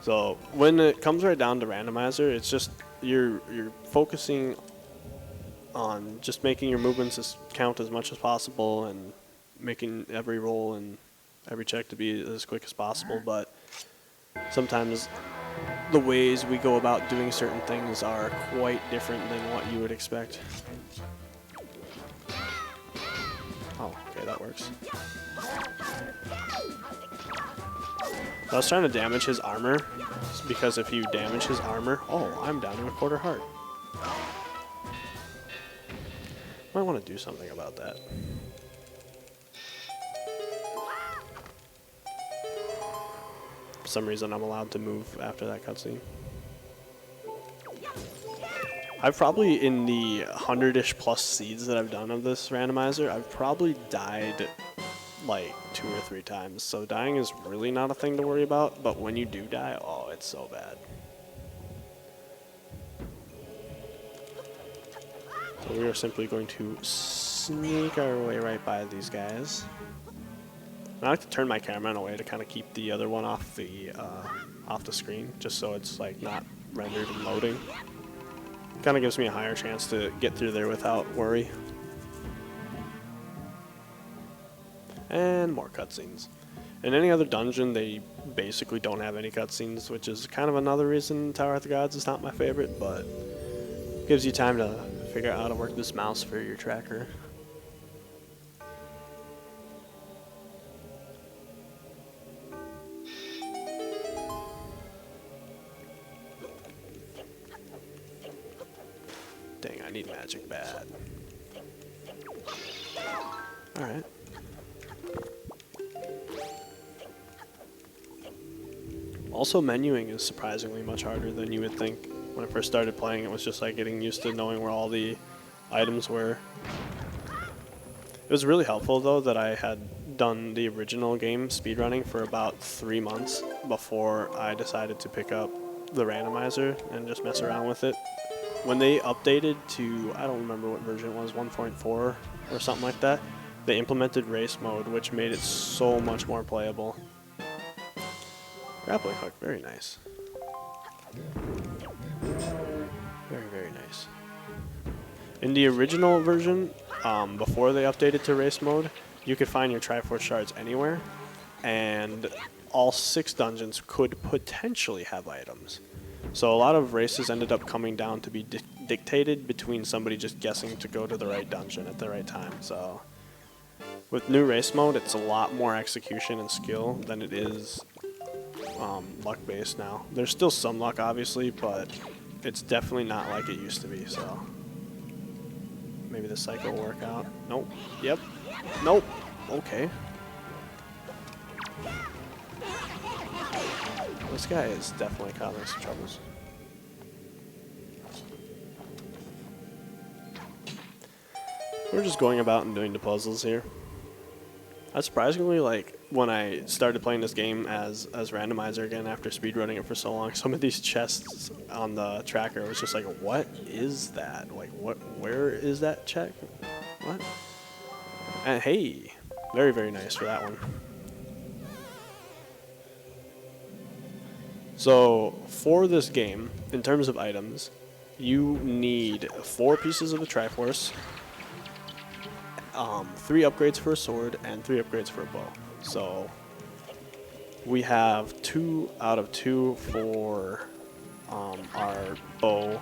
So when it comes right down to randomizer, it's just you're focusing on just making your movements count as much as possible and making every roll and every check to be as quick as possible. But sometimes the ways we go about doing certain things are quite different than what you would expect. Oh, okay, that works. I was trying to damage his armor, because if you damage his armor... Oh, I'm down to a quarter heart. Might want to do something about that. For some reason, I'm allowed to move after that cutscene. I've probably, in the 100-ish plus seeds that I've done of this randomizer, I've probably died like 2 or 3 times. So dying is really not a thing to worry about, but when you do die, oh, it's so bad. So we are simply going to sneak our way right by these guys. And I like to turn my camera in a way to kind of keep the other one off the screen, just so it's like not rendered and loading. Kind of gives me a higher chance to get through there without worry. And more cutscenes. In any other dungeon, they basically don't have any cutscenes, which is kind of another reason Tower of the Gods is not my favorite, but gives you time to figure out how to work this mouse for your tracker. Dang, I need magic bad. Alright. Also, menuing is surprisingly much harder than you would think. When I first started playing, it was just like getting used to knowing where all the items were. It was really helpful, though, that I had done the original game speedrunning for about 3 months before I decided to pick up the randomizer and just mess around with it. When they updated to, I don't remember what version it was, 1.4 or something like that, they implemented race mode, which made it so much more playable. Grappling hook, very nice. Very, very nice. In the original version, before they updated to race mode, you could find your Triforce shards anywhere, and all 6 dungeons could potentially have items. So a lot of races ended up coming down to be dictated between somebody just guessing to go to the right dungeon at the right time. So with new race mode, it's a lot more execution and skill than it is luck-based now. There's still some luck, obviously, but it's definitely not like it used to be, so maybe this cycle will work out. Nope. Yep. Nope. Okay. This guy is definitely causing some troubles. We're just going about and doing the puzzles here. I surprisingly, like, when I started playing this game as randomizer again after speedrunning it for so long, some of these chests on the tracker was just like, what is that? Like, where is that check? What? And hey, very, very nice for that one. So, for this game, in terms of items, you need 4 pieces of the Triforce, 3 upgrades for a sword, and 3 upgrades for a bow. So we have 2 out of 2 for our bow.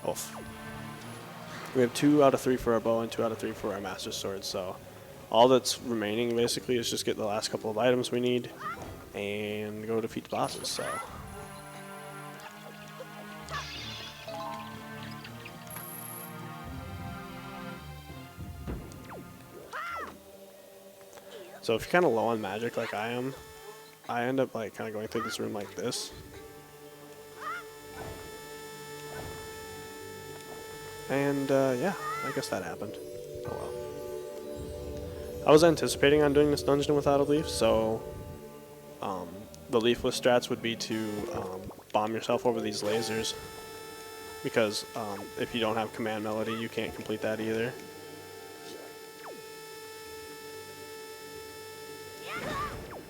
Oof. We have 2 out of 3 for our bow and 2 out of 3 for our Master Sword. So all that's remaining basically is just get the last couple of items we need and go defeat the bosses. So if you're kind of low on magic like I am, I end up like kind of going through this room like this. And yeah, I guess that happened. Oh well. I was anticipating on doing this dungeon without a leaf, so the leafless strats would be to bomb yourself over these lasers, because if you don't have command melody, you can't complete that either.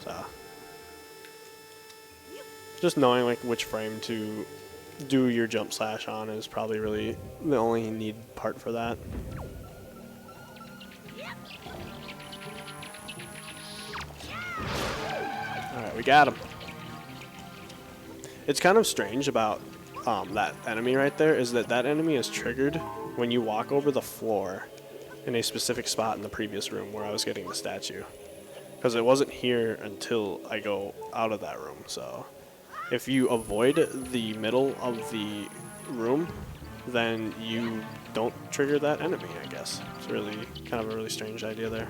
So just knowing like which frame to do your jump slash on is probably really the only need part for that. Alright, we got him. It's kind of strange about that enemy right there is that enemy is triggered when you walk over the floor in a specific spot in the previous room where I was getting the statue. Because it wasn't here until I go out of that room, so if you avoid the middle of the room, then you don't trigger that enemy, I guess. It's really kind of a really strange idea there.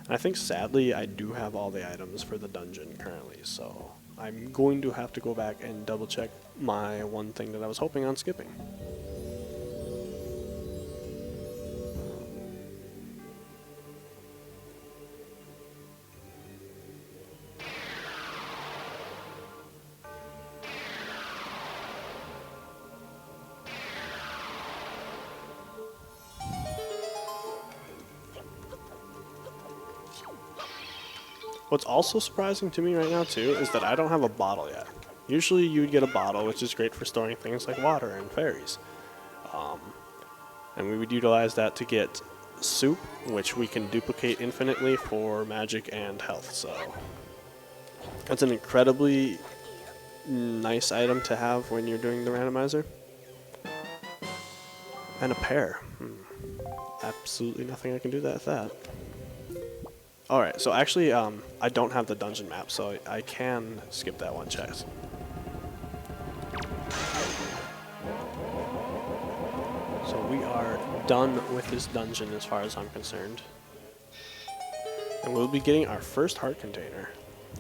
And I think sadly I do have all the items for the dungeon currently, so I'm going to have to go back and double check my one thing that I was hoping on skipping. What's also surprising to me right now too is that I don't have a bottle yet. Usually you would get a bottle, which is great for storing things like water and fairies. And we would utilize that to get soup, which we can duplicate infinitely for magic and health. So that's an incredibly nice item to have when you're doing the randomizer. And a pear. Absolutely nothing I can do with that. Alright, so actually, I don't have the dungeon map, so I can skip that one chest. So we are done with this dungeon as far as I'm concerned. And we'll be getting our first heart container,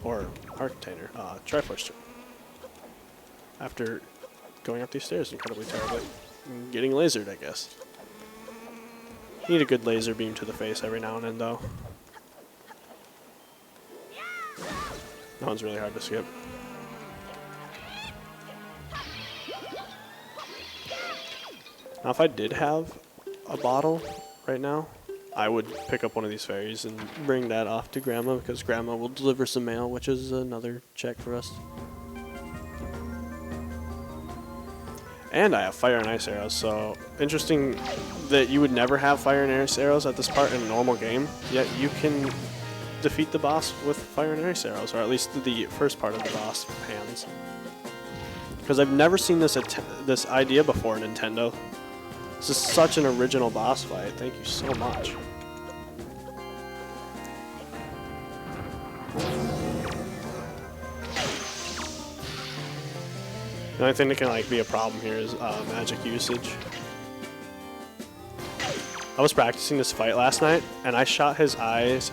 Triforce. After going up these stairs incredibly terribly. And getting lasered, I guess. Need a good laser beam to the face every now and then, though. That one's really hard to skip. Now, if I did have a bottle right now, I would pick up one of these fairies and bring that off to Grandma, because Grandma will deliver some mail, which is another check for us. And I have fire and ice arrows, so interesting that you would never have fire and ice arrows at this part in a normal game, yet you can defeat the boss with fire and ice arrows, or at least the first part of the boss hands. Because I've never seen this idea before, Nintendo. This is such an original boss fight. Thank you so much. The only thing that can be a problem here is magic usage. I was practicing this fight last night, and I shot his eyes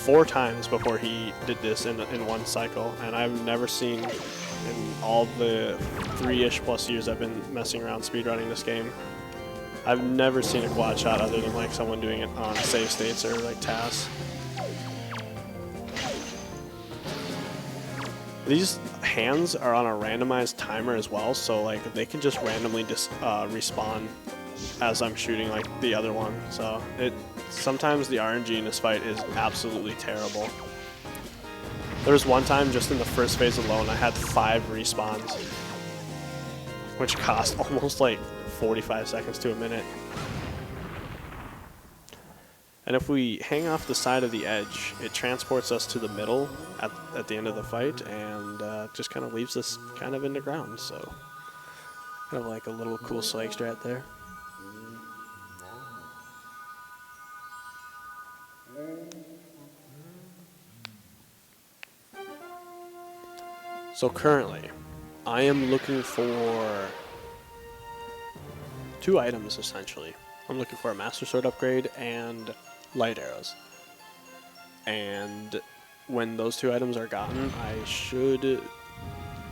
4 times before he did this in one cycle, and I've never seen in all the 3-ish plus years I've been messing around speedrunning this game, I've never seen a quad shot other than someone doing it on save states or tasks. These hands are on a randomized timer as well, so they can just randomly respawn as I'm shooting the other one. So sometimes the RNG in this fight is absolutely terrible. There was one time just in the first phase alone, I had 5 respawns, which cost almost like 45 seconds to a minute. And if we hang off the side of the edge, it transports us to the middle at the end of the fight, and just kind of leaves us kind of in the ground. So kind of like a little cool swag strat there. So currently, I am looking for 2 items essentially. I'm looking for a Master Sword upgrade and light arrows. And when those 2 items are gotten, I should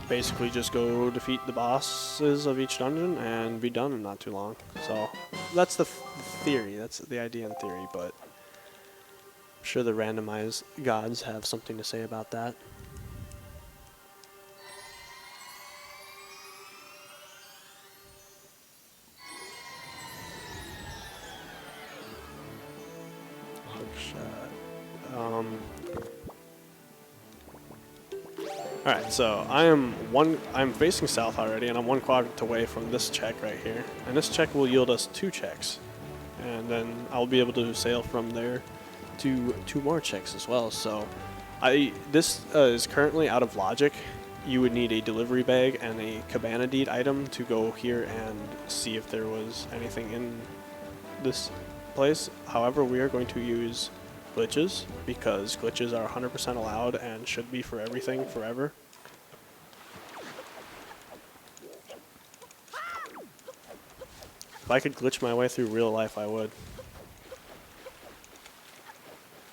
basically just go defeat the bosses of each dungeon and be done in not too long. So that's the theory, that's the idea in theory, but I'm sure the randomized gods have something to say about that. Alright, so I'm facing south already, and I'm 1 quadrant away from this check right here. And this check will yield us 2 checks. And then I'll be able to sail from there to 2 more checks as well. So this is currently out of logic. You would need a delivery bag and a cabana deed item to go here and see if there was anything in this place. However, we are going to use glitches, because glitches are 100% allowed and should be for everything forever. If I could glitch my way through real life, I would.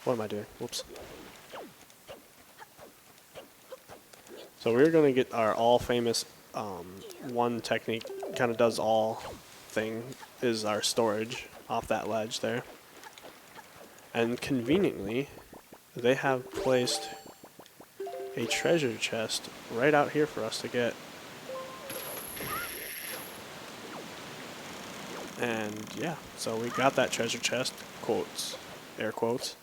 What am I doing? Whoops. So we're going to get our all famous one technique kind of does all thing is our storage off that ledge there. And conveniently, they have placed a treasure chest right out here for us to get. And yeah, so we got that treasure chest, quotes, air quotes.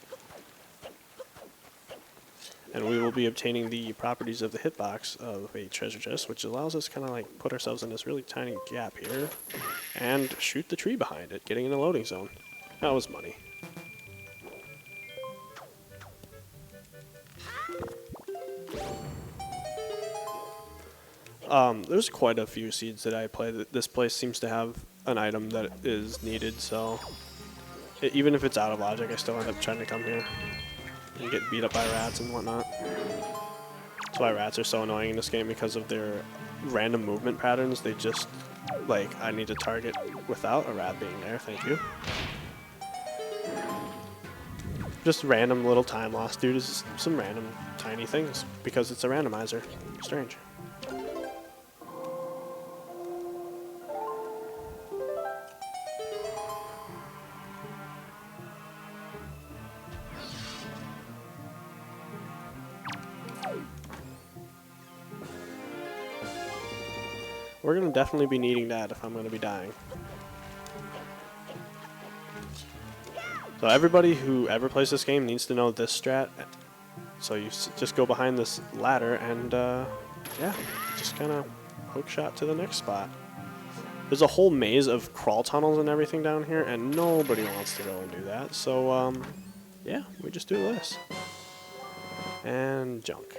And we will be obtaining the properties of the hitbox of a treasure chest, which allows us to kind of like put ourselves in this really tiny gap here and shoot the tree behind it, getting in the loading zone. That was money. There's quite a few seeds that I play. This place seems to have an item that is needed, so even if it's out of logic, I still end up trying to come here and get beat up by rats and whatnot. That's why rats are so annoying in this game, because of their random movement patterns. They just, like, I need to target without a rat being there, thank you. Just random little time loss due to some random tiny things, because it's a randomizer. Strange. We're going to definitely be needing that if I'm going to be dying. So everybody who ever plays this game needs to know this strat. So you just go behind this ladder and, yeah, just kind of hook shot to the next spot. There's a whole maze of crawl tunnels and everything down here, and nobody wants to go and do that. So, yeah, we just do this. And junk.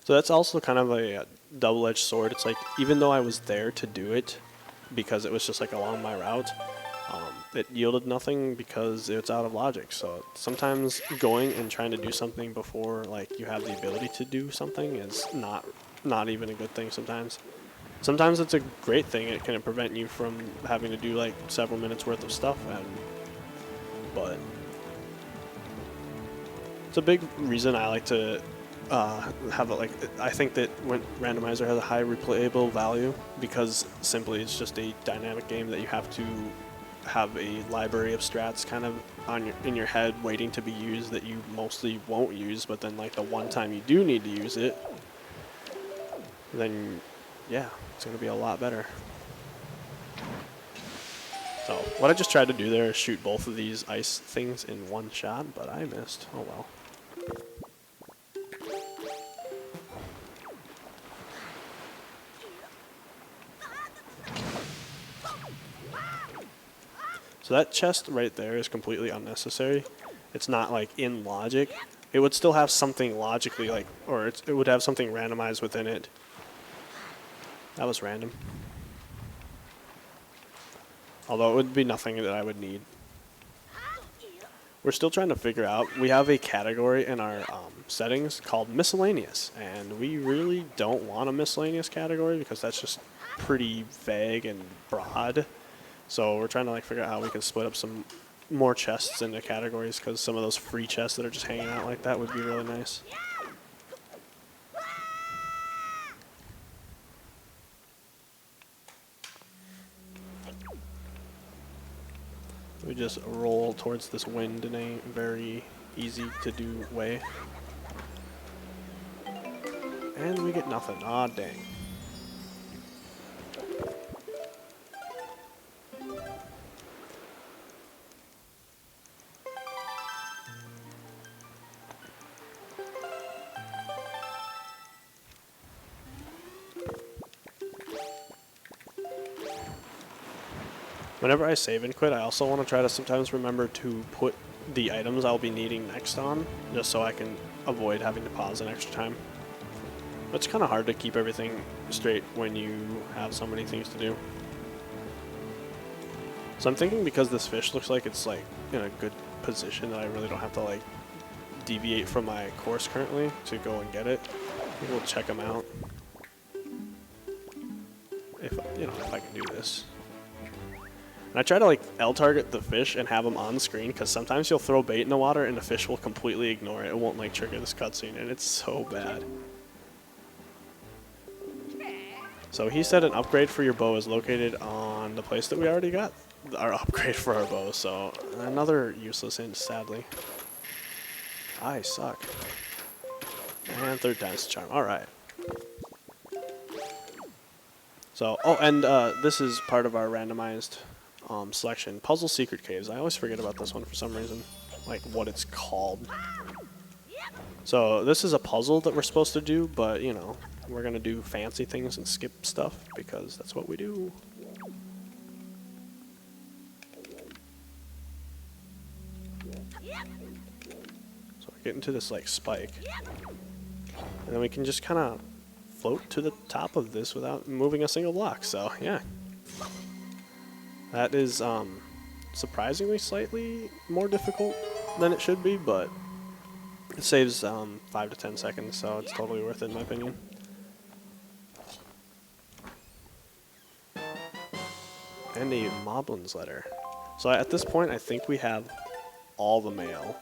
So that's also kind of a double-edged sword. It's like, even though I was there to do it, because it was just like along my route, it yielded nothing because it's out of logic. So sometimes going and trying to do something before like you have the ability to do something is not even a good thing sometimes. Sometimes it's a great thing. It can prevent you from having to do like several minutes worth of stuff, but it's a big reason I like to have it. Like, I think that when Randomizer has a high replayable value, because simply it's just a dynamic game that you have to have a library of strats kind of in your head waiting to be used that you mostly won't use, but then like the one time you do need to use it, then yeah, it's going to be a lot better. So So what I just tried to do there is shoot both of these ice things in one shot, but I missed. Oh well. So that chest right there is completely unnecessary. It's not like in logic. It would still have something logically like, or it would have something randomized within it. That was random. Although it would be nothing that I would need. We're still trying to figure out. We have a category in our settings called miscellaneous, and we really don't want a miscellaneous category because that's just pretty vague and broad. So we're trying to like figure out how we can split up some more chests into categories, because some of those free chests that are just hanging out like that would be really nice. We just roll towards this wind in a very easy to do way. And we get nothing. Aw, dang. Whenever I save and quit, I also want to try to sometimes remember to put the items I'll be needing next on, just so I can avoid having to pause an extra time. It's kind of hard to keep everything straight when you have so many things to do. So I'm thinking, because this fish looks like it's like in a good position, that I really don't have to like deviate from my course currently to go and get it. Maybe we'll check them out. If I can do this. And I try to like L-target the fish and have them on screen, because sometimes you'll throw bait in the water and the fish will completely ignore it. It won't like trigger this cutscene, and it's so bad. So he said an upgrade for your bow is located on the place that we already got our upgrade for our bow. So another useless hint, sadly. I suck. And third time's the charm. All right. So, oh, and this is part of our randomized selection. Puzzle Secret Caves. I always forget about this one for some reason, like what it's called. So this is a puzzle that we're supposed to do, but you know, we're gonna do fancy things and skip stuff because that's what we do. So we get into this like spike, and then we can just kind of float to the top of this without moving a single block. So yeah. That is surprisingly slightly more difficult than it should be, but it saves 5 to 10 seconds, so it's totally worth it in my opinion. And a Moblin's letter. So at this point, I think we have all the mail,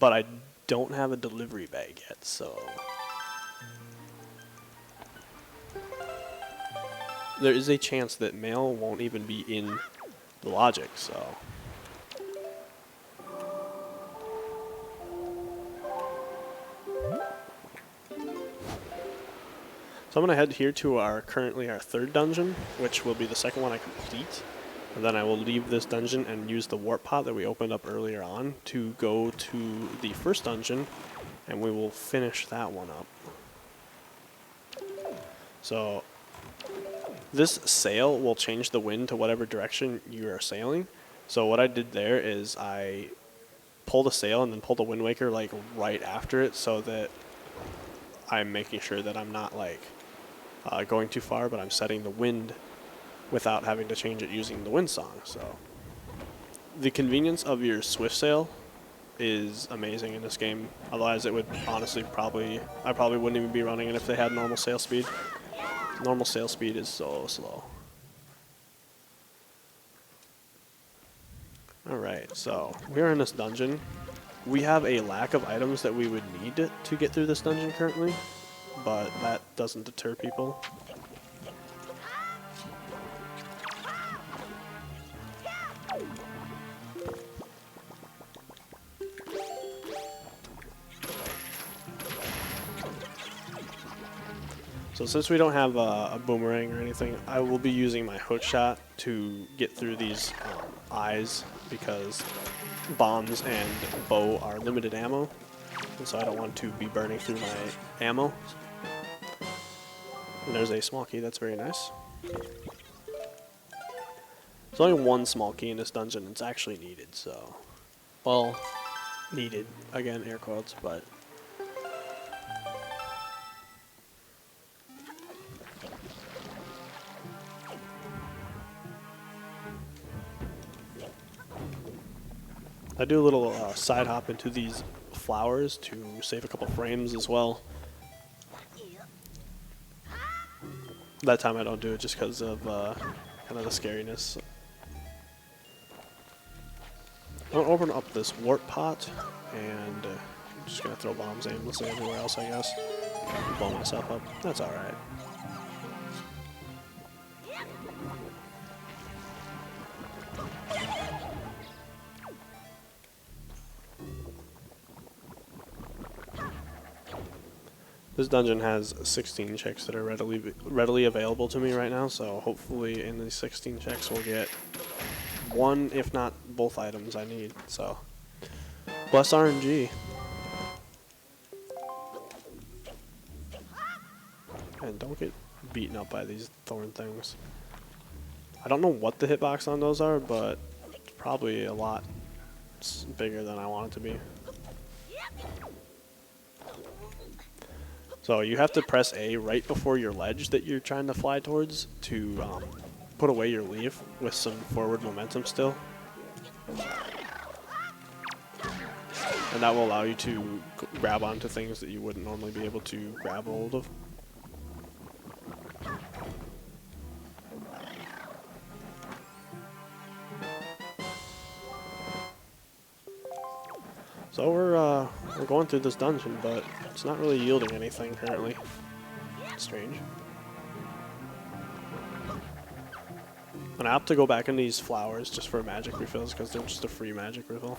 but I don't have a delivery bag yet, so there is a chance that mail won't even be in the logic, so. So I'm going to head here to currently our third dungeon, which will be the second one I complete. And then I will leave this dungeon and use the warp pod that we opened up earlier on to go to the first dungeon, and we will finish that one up. So this sail will change the wind to whatever direction you are sailing. So what I did there is I pulled a sail and then pulled a Wind Waker like right after it, so that I'm making sure that I'm not like going too far, but I'm setting the wind without having to change it using the wind song. So the convenience of your swift sail is amazing in this game. Otherwise it would honestly I probably wouldn't even be running it if they had normal sail speed. Normal sail speed is so slow. Alright, so we are in this dungeon. We have a lack of items that we would need to get through this dungeon currently, but that doesn't deter people. So since we don't have a boomerang or anything, I will be using my hook shot to get through these eyes because bombs and bow are limited ammo, and so I don't want to be burning through my ammo. And there's a small key, that's very nice. There's only one small key in this dungeon, and it's actually needed, so... Well, needed, again, air quotes, but... I do a little side hop into these flowers to save a couple frames as well. That time I don't do it just because of kind of the scariness. I'm gonna open up this warp pot, and I'm just gonna throw bombs aimlessly everywhere else, I guess. Blow myself up. That's alright. This dungeon has 16 checks that are readily available to me right now, so hopefully in these 16 checks we'll get one, if not both items I need, so bless RNG. And don't get beaten up by these thorn things. I don't know what the hitbox on those are, but it's probably a lot bigger than I want it to be. So you have to press A right before your ledge that you're trying to fly towards to put away your leaf with some forward momentum still. And that will allow you to grab onto things that you wouldn't normally be able to grab hold of. So we're going through this dungeon, but it's not really yielding anything currently. Strange. And I opt to go back in these flowers just for magic refills because they're just a free magic refill.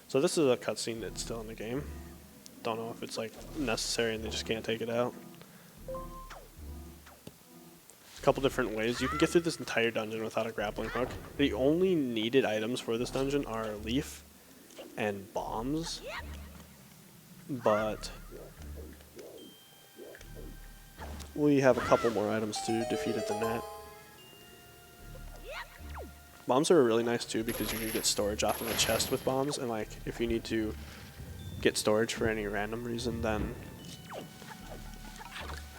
So this is a cutscene that's still in the game. Don't know if it's like necessary and they just can't take it out. A couple different ways. You can get through this entire dungeon without a grappling hook. The only needed items for this dungeon are leaf and bombs. But we have a couple more items to defeat it than that. Bombs are really nice too because you can get storage off of a chest with bombs, and like if you need to get storage for any random reason, then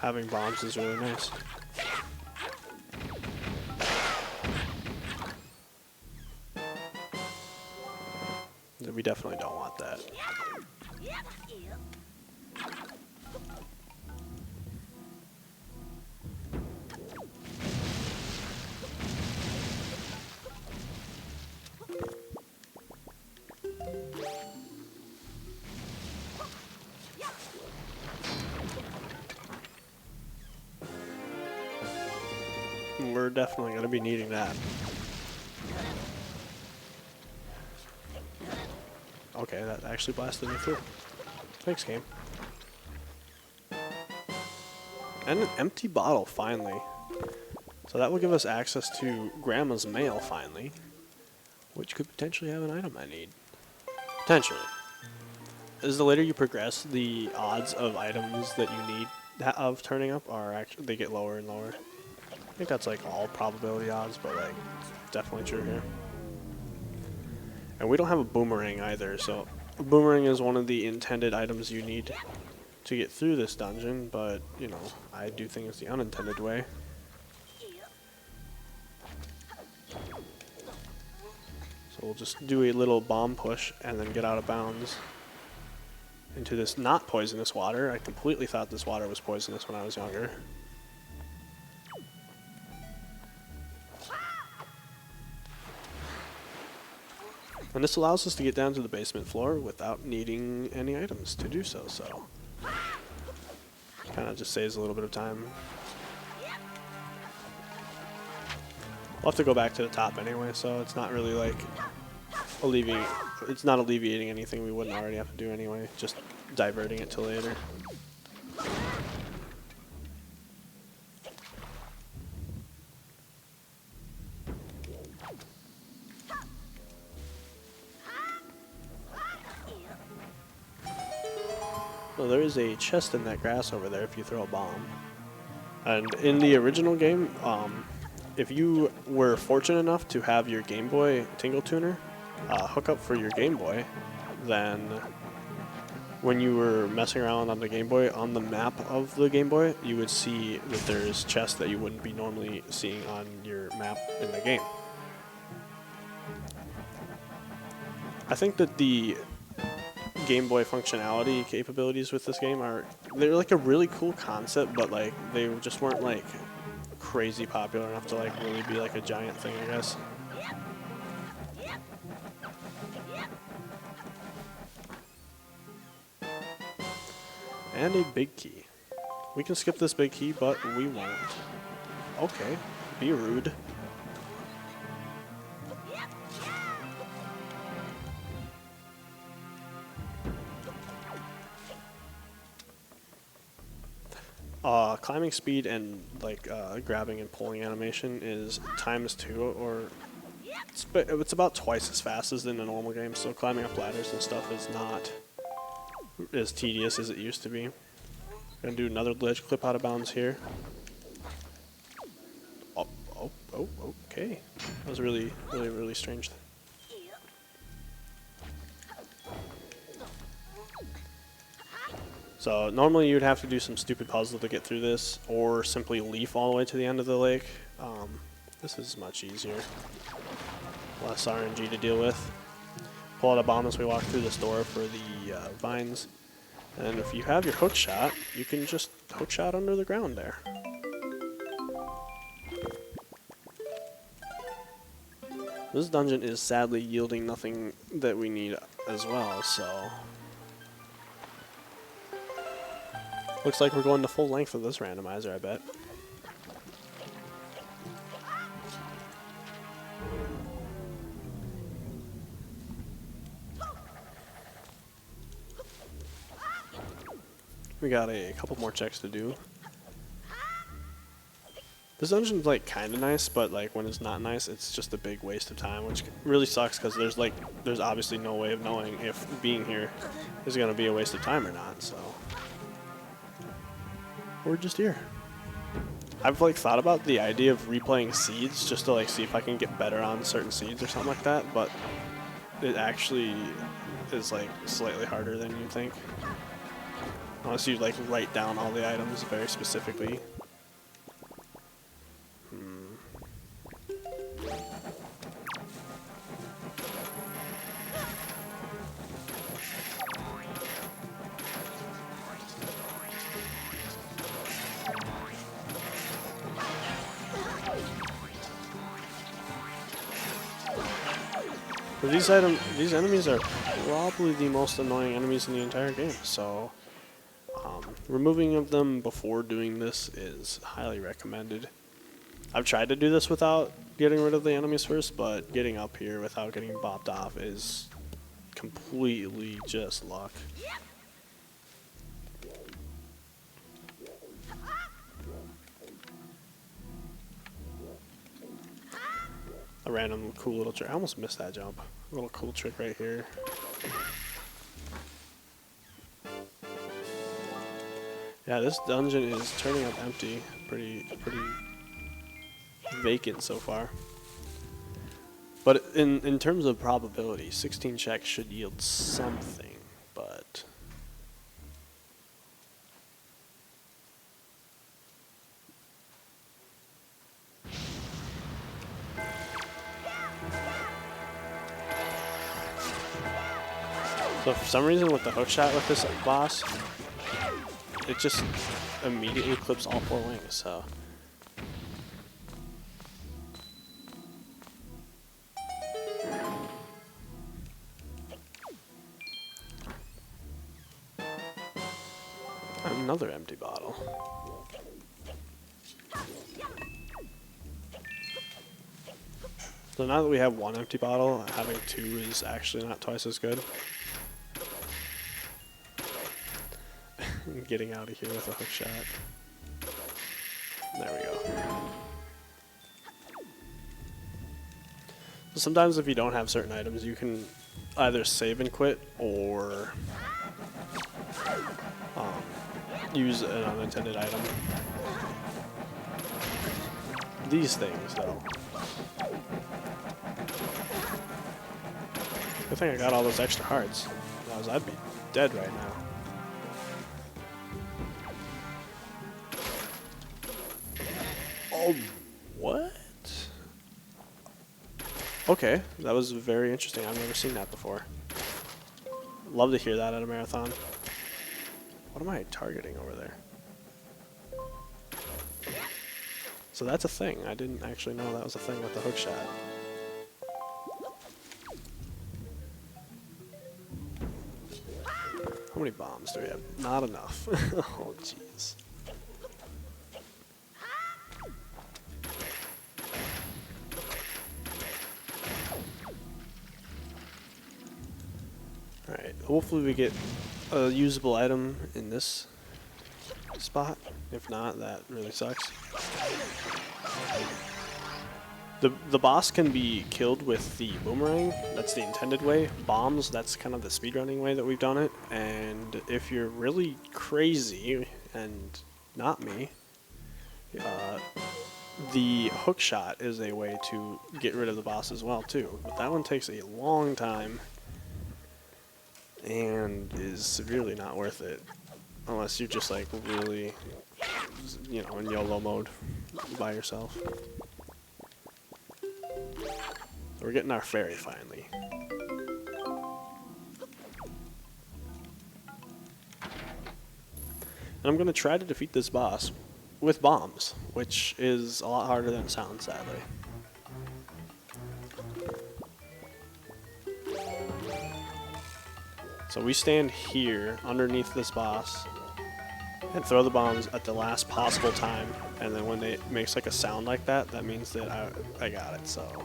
having bombs is really nice. We definitely don't want that. We're definitely going to be needing that. Okay, that actually blasted me through. Thanks, game. And an empty bottle, finally. So that will give us access to Grandma's mail, finally. Which could potentially have an item I need. Potentially. As the later you progress, the odds of items that you need of turning up are actually, they get lower and lower. I think that's like all probability odds, but like it's definitely true here. And we don't have a boomerang either, so a boomerang is one of the intended items you need to get through this dungeon, but you know, I do think it's the unintended way. So we'll just do a little bomb push and then get out of bounds into this not poisonous water. I completely thought this water was poisonous when I was younger. And this allows us to get down to the basement floor without needing any items to do so. Kind of just saves a little bit of time. We'll have to go back to the top anyway, so it's not really like it's not alleviating anything we wouldn't already have to do anyway, just diverting it to later. So there is a chest in that grass over there if you throw a bomb. And in the original game, if you were fortunate enough to have your Game Boy Tingle Tuner hook up for your Game Boy, then when you were messing around on the Game Boy, on the map of the Game Boy, you would see that there's chests that you wouldn't be normally seeing on your map in the game. I think that the Game Boy functionality capabilities with this game they're like a really cool concept, but like they just weren't like crazy popular enough to like really be like a giant thing, I guess. And a big key. We can skip this big key, but we won't. Okay, be rude. Climbing speed and like grabbing and pulling animation is ×2, or it's about twice as fast as in a normal game. So climbing up ladders and stuff is not as tedious as it used to be. Gonna do another ledge clip out of bounds here. Oh, okay. That was really strange. So normally you'd have to do some stupid puzzle to get through this, or simply leaf all the way to the end of the lake. This is much easier. Less RNG to deal with. Pull out a bomb as we walk through this door for the vines. And if you have your hook shot, you can just hook shot under the ground there. This dungeon is sadly yielding nothing that we need as well, so... Looks like we're going the full length of this randomizer, I bet. We got a couple more checks to do. This dungeon's like kind of nice, but like when it's not nice, it's just a big waste of time, which really sucks because there's obviously no way of knowing if being here is going to be a waste of time or not, so... We're just here. I've like thought about the idea of replaying seeds just to like see if I can get better on certain seeds or something like that, but it actually is like slightly harder than you think. Unless you like write down all the items very specifically. But these enemies are probably the most annoying enemies in the entire game, so removing of them before doing this is highly recommended. I've tried to do this without getting rid of the enemies first, but getting up here without getting bopped off is completely just luck. A random cool little trick. I almost missed that jump. A little cool trick right here. Yeah, this dungeon is turning up empty. Pretty vacant so far. But in terms of probability, 16 checks should yield something, but... So for some reason with the hook shot with this boss, it just immediately clips all 4 wings, so... Another empty bottle. So now that we have one empty bottle, having two is actually not twice as good. Getting out of here with a hook shot. There we go. So sometimes if you don't have certain items, you can either save and quit or use an unintended item. These things, though. Good thing I got all those extra hearts. Otherwise, I'd be dead right now. Oh, what? Okay, that was very interesting. I've never seen that before. Love to hear that at a marathon. What am I targeting over there? So that's a thing. I didn't actually know that was a thing with the hook shot. How many bombs do we have? Not enough. Oh, jeez. Alright, hopefully we get a usable item in this spot. If not, that really sucks. The boss can be killed with the boomerang. That's the intended way. Bombs, that's kind of the speedrunning way that we've done it. And if you're really crazy, and not me, the hook shot is a way to get rid of the boss as well too. But that one takes a long time and is severely not worth it. Unless you're just like really, you know, in YOLO mode by yourself. We're getting our fairy finally. And I'm going to try to defeat this boss with bombs, which is a lot harder than it sounds, sadly. So we stand here underneath this boss and throw the bombs at the last possible time, and then when it makes like a sound like that, that means that I got it, so.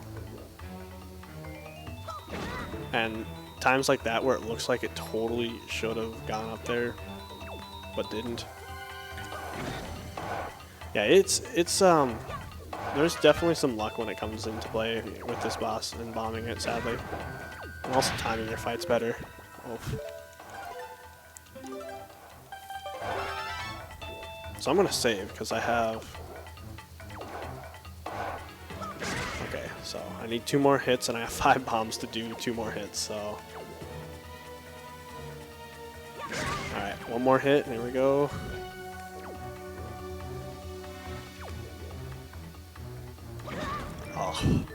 And times like that where it looks like it totally should have gone up there, but didn't. Yeah, it's there's definitely some luck when it comes into play with this boss and bombing it, sadly. And also timing your fights better. Oof. So I'm gonna save because I have. Okay, so I need 2 more hits and I have 5 bombs to do 2 more hits, so. Alright, 1 more hit, here we go. Oh.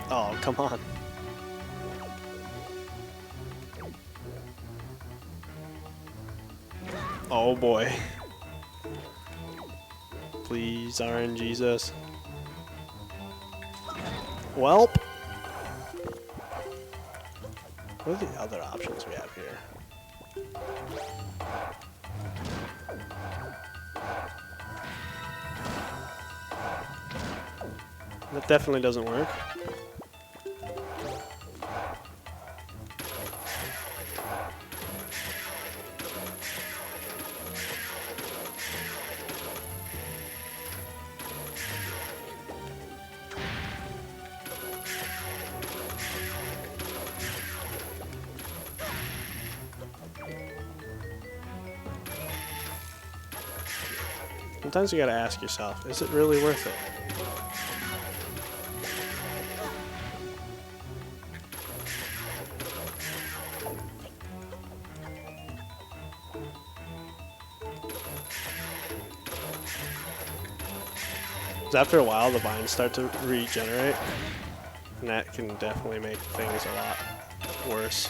Oh, come on. Oh boy. Please, RNGesus. Welp. What are the other options we have here? That definitely doesn't work. Sometimes you gotta ask yourself, is it really worth it? Because after a while, the vines start to regenerate, and that can definitely make things a lot worse.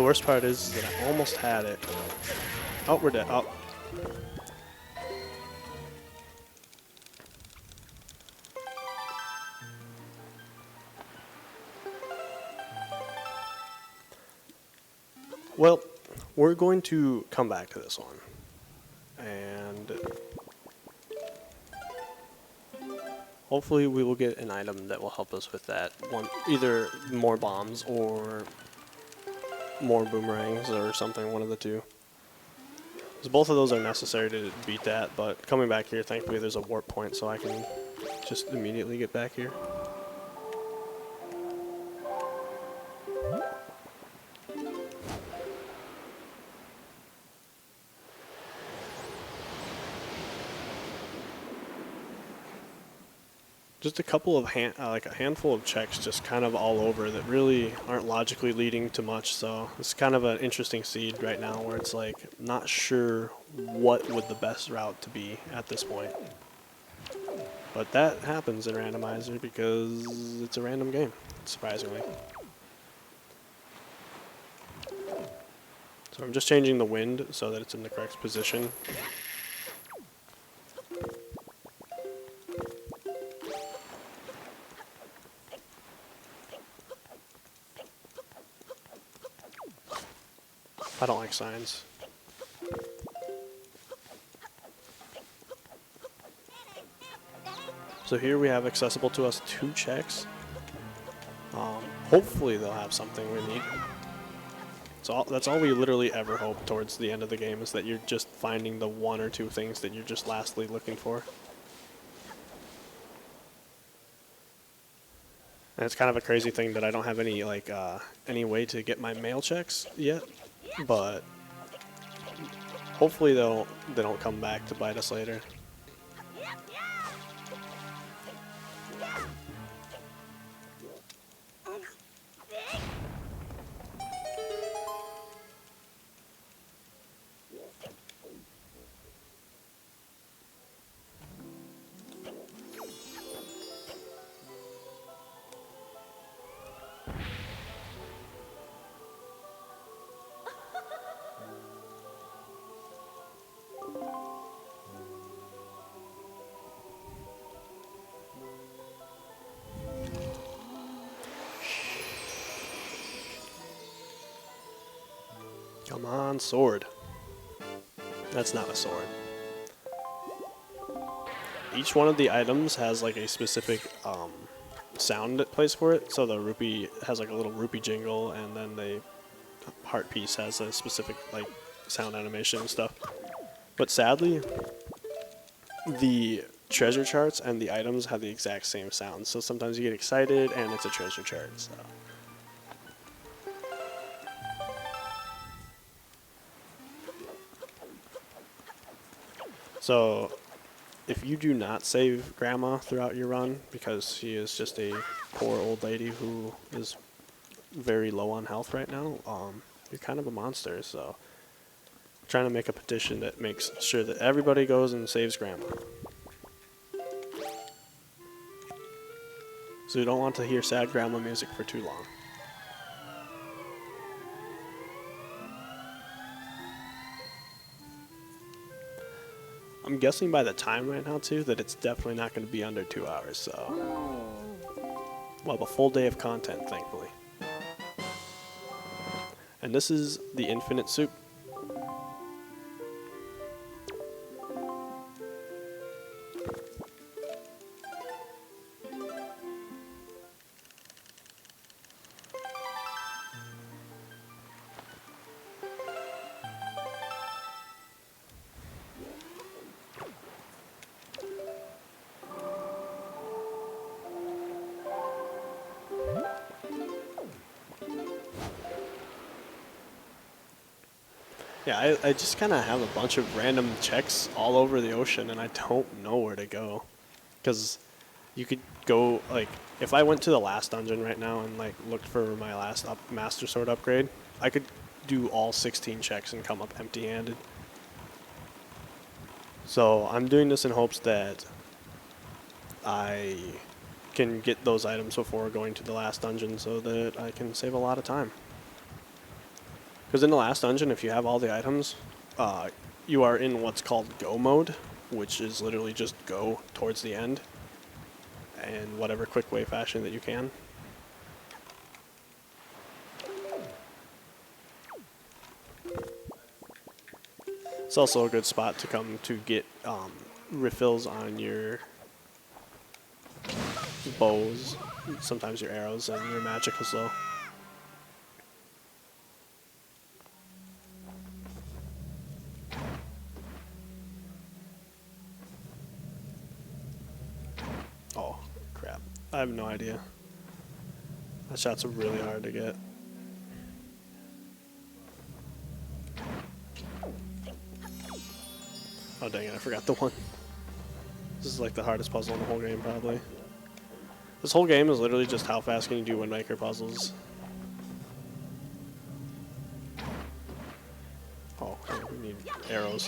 The worst part is that I almost had it. Oh, we're dead. Oh. Well, we're going to come back to this one. And hopefully we will get an item that will help us with that one. Either more bombs or more boomerangs or something, one of the two. Because both of those are necessary to beat that, but coming back here, thankfully there's a warp point so I can just immediately get back here. Just a couple of like a handful of checks just kind of all over that really aren't logically leading to much. So it's kind of an interesting seed right now where it's like not sure what would the best route to be at this point. But that happens in Randomizer because it's a random game, surprisingly. So I'm just changing the wind so that it's in the correct position. I don't like signs. So here we have accessible to us 2 checks. Hopefully they'll have something we need. So that's all we literally ever hope towards the end of the game, is that you're just finding the 1 or 2 things that you're just lastly looking for. And it's kind of a crazy thing that I don't have any any way to get my mail checks yet, but hopefully they don't come back to bite us later. Come on, sword. That's not a sword. Each one of the items has like a specific sound that plays for it. So the rupee has like a little rupee jingle, and then the heart piece has a specific like sound animation and stuff. But sadly, the treasure charts and the items have the exact same sound. So sometimes you get excited and it's a treasure chart. So if you do not save Grandma throughout your run, because she is just a poor old lady who is very low on health right now, you're kind of a monster. So I'm trying to make a petition that makes sure that everybody goes and saves Grandma. So you don't want to hear sad Grandma music for too long. I'm guessing by the time right now, too, that it's definitely not going to be under 2 hours, so we'll have a full day of content, thankfully. And this is the infinite soup. Yeah, I just kind of have a bunch of random checks all over the ocean, and I don't know where to go. Because you could go, like, if I went to the last dungeon right now and, like, looked for my last Master Sword upgrade, I could do all 16 checks and come up empty-handed. So I'm doing this in hopes that I can get those items before going to the last dungeon so that I can save a lot of time. Because in the last dungeon, if you have all the items, you are in what's called go mode, which is literally just go towards the end in whatever quick way fashion that you can. It's also a good spot to come to get refills on your bows, sometimes your arrows, and your magic as well. Oh, crap. I have no idea. That shot's really hard to get. Oh, dang it, I forgot the one. This is like the hardest puzzle in the whole game, probably. This whole game is literally just how fast can you do Windmaker puzzles. Oh, okay, we need arrows.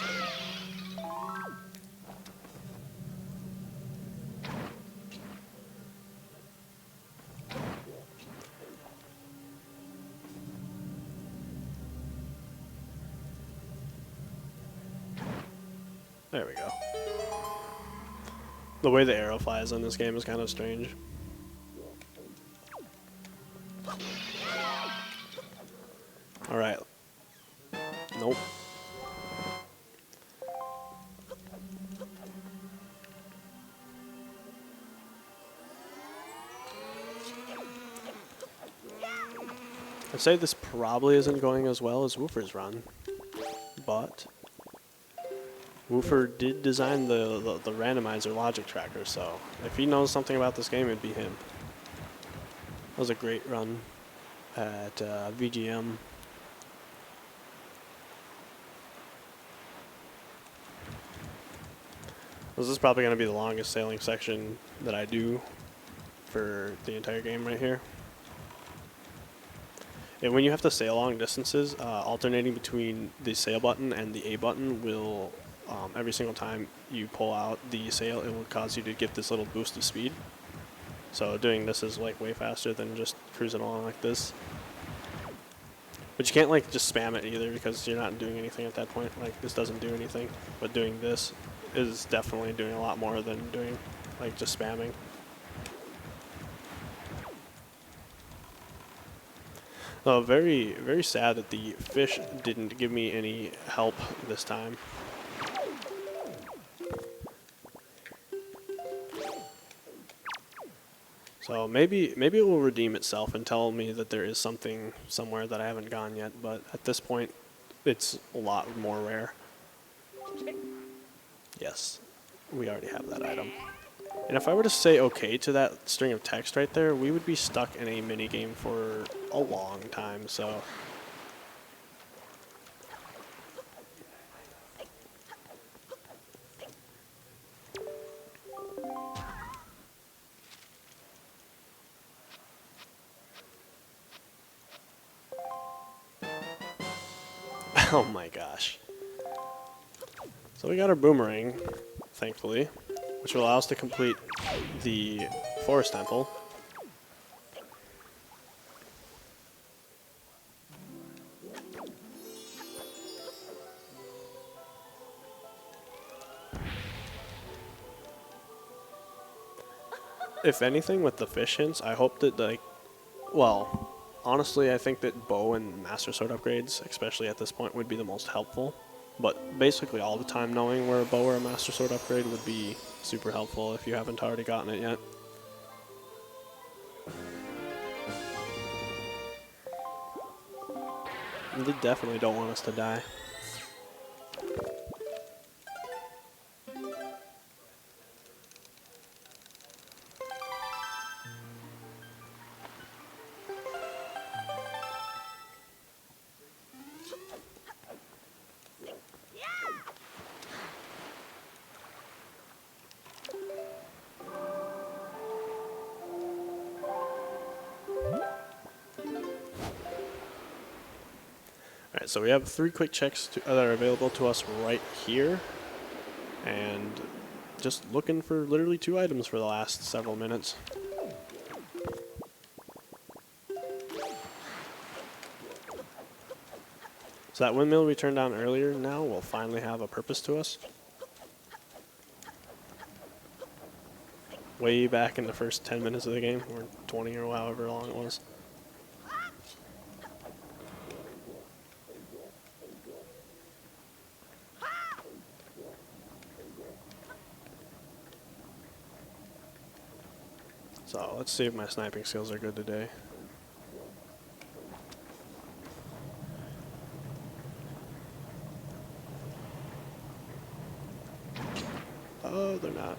There we go. The way the arrow flies in this game is kind of strange. Alright. Nope. I'd say this probably isn't going as well as Woofer's run, but Woofer did design the randomizer logic tracker, so if he knows something about this game, it'd be him. That was a great run at VGM. This is probably going to be the longest sailing section that I do for the entire game right here. And when you have to sail long distances, alternating between the sail button and the A button will, every single time you pull out the sail, it will cause you to get this little boost of speed. So doing this is like way faster than just cruising along like this. But you can't like just spam it either because you're not doing anything at that point. Like this doesn't do anything, but doing this is definitely doing a lot more than doing like just spamming. Oh, very, very sad that the fish didn't give me any help this time. So maybe it will redeem itself and tell me that there is something somewhere that I haven't gone yet, but at this point, it's a lot more rare. Yes, we already have that item. And if I were to say okay to that string of text right there, we would be stuck in a minigame for a long time, so. Oh my gosh. So we got our boomerang, thankfully, which will allow us to complete the forest temple. If anything, with the fish hints, I hope that, like, well, honestly, I think that bow and master sword upgrades, especially at this point, would be the most helpful. But basically all the time knowing where a bow or a master sword upgrade would be super helpful if you haven't already gotten it yet. They definitely don't want us to die. Alright, so we have 3 quick checks that are available to us right here. And just looking for literally 2 items for the last several minutes. So that windmill we turned down earlier now will finally have a purpose to us. Way back in the first 10 minutes of the game, or 20 or however long it was. So let's see if my sniping skills are good today. Oh, they're not.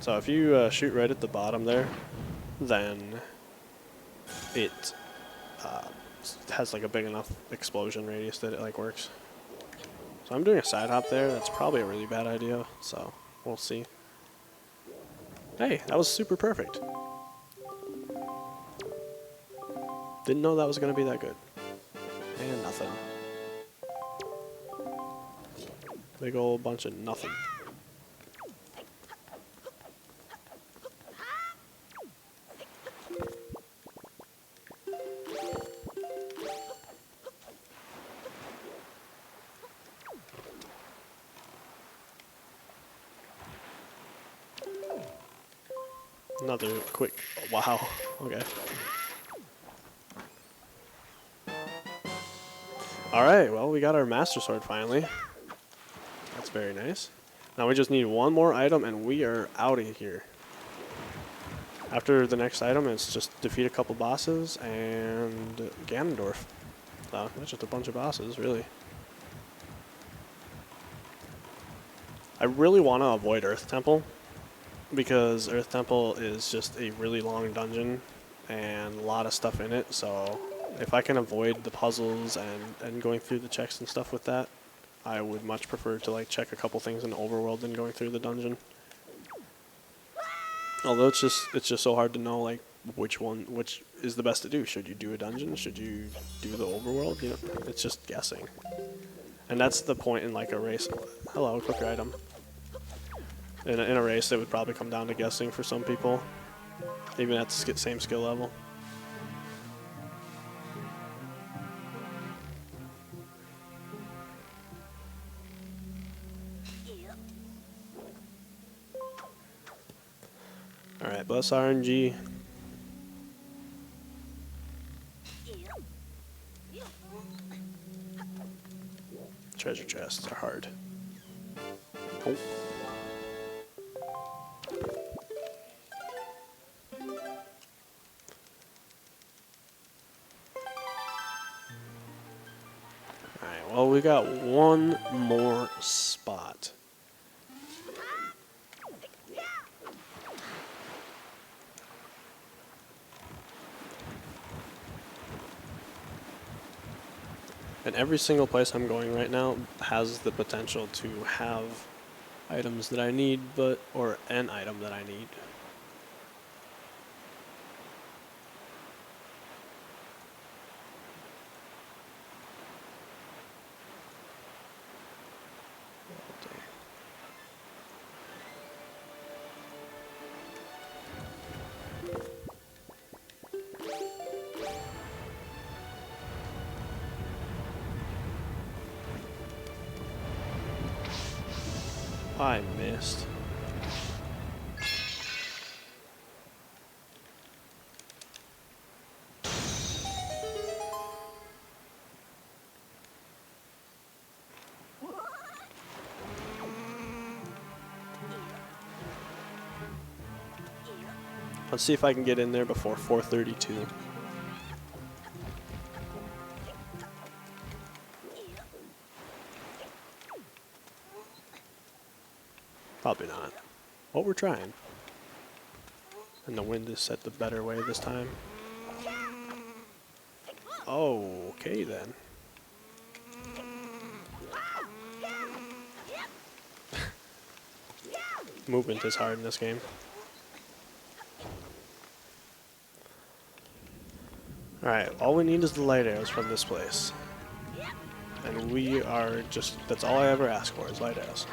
So if you shoot right at the bottom there, then it has like a big enough explosion radius that it like works. So I'm doing a side hop there. That's probably a really bad idea. So we'll see. Hey, that was super perfect. Didn't know that was going to be that good. And nothing. Big old bunch of nothing. Another quick, wow, okay. Alright, well, we got our Master Sword finally. That's very nice. Now we just need one more item and we are out of here. After the next item, it's just defeat a couple bosses and Ganondorf. So that's just a bunch of bosses, really. I really want to avoid Earth Temple, because Earth Temple is just a really long dungeon and a lot of stuff in it, so if I can avoid the puzzles and going through the checks and stuff with that, I would much prefer to like check a couple things in the overworld than going through the dungeon. Although it's just so hard to know like which is the best to do. Should you do a dungeon? Should you do the overworld? You know, it's just guessing. And that's the point in like a race. Hello, quick item. In a race, it would probably come down to guessing for some people, even at the same skill level. Alright, bless RNG. Treasure chests are hard. Oh. Alright, well, we got one more spot. And every single place I'm going right now has the potential to have items that I need, or an item that I need. I missed. Let's see if I can get in there before 4:32. Probably not. Well, we're trying. And the wind is set the better way this time. Oh, okay then. Movement is hard in this game. Alright, all we need is the light arrows from this place. And we are just, that's all I ever ask for is light arrows.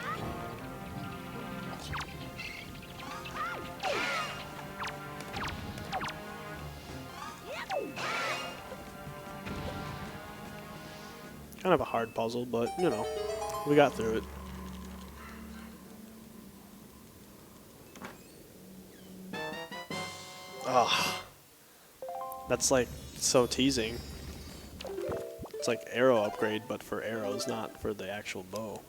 Kind of a hard puzzle, but, you know, we got through it. Ugh. That's, like, so teasing. It's like arrow upgrade, but for arrows, not for the actual bow.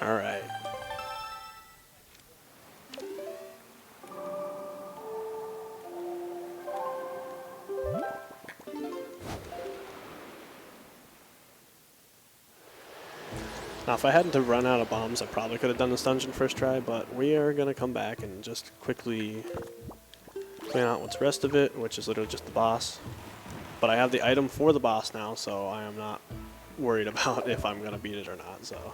Alright. Now, if I hadn't have run out of bombs, I probably could have done this dungeon first try, but we are going to come back and just quickly clean out what's the rest of it, which is literally just the boss. But I have the item for the boss now, so I am not worried about if I'm going to beat it or not, so.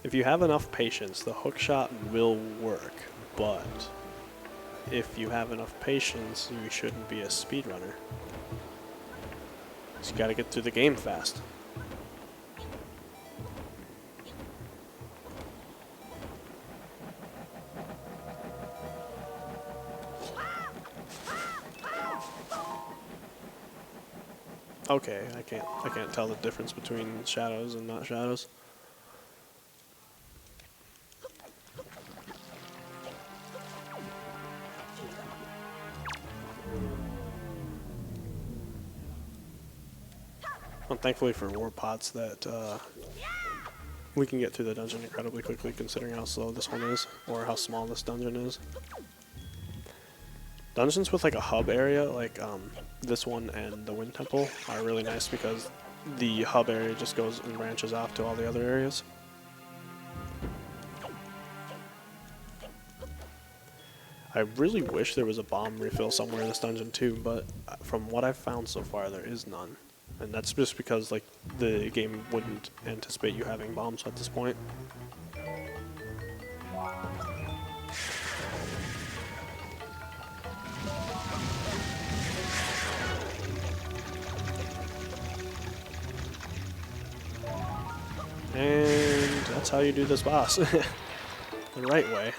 If you have enough patience, the hookshot will work, but if you have enough patience, you shouldn't be a speedrunner. So you gotta get through the game fast. Okay, I can't tell the difference between shadows and not shadows. Well, thankfully for warp pots that we can get through the dungeon incredibly quickly considering how slow this one is, or how small this dungeon is. Dungeons with like a hub area, like this one and the Wind Temple, are really nice because the hub area just goes and branches off to all the other areas. I really wish there was a bomb refill somewhere in this dungeon too, but from what I've found so far, there is none. And that's just because like the game wouldn't anticipate you having bombs at this point. And that's how you do this boss. The right way.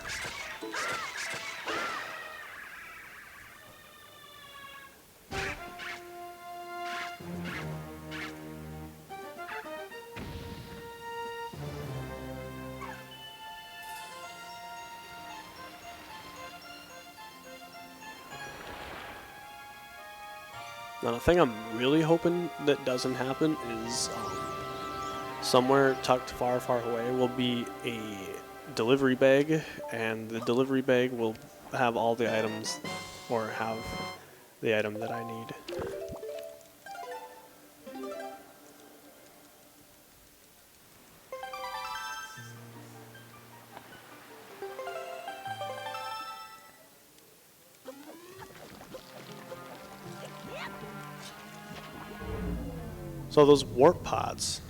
Now the thing I'm really hoping that doesn't happen is somewhere tucked far, far away will be a delivery bag, and the delivery bag will have all the items, or have the item that I need. So those warp pods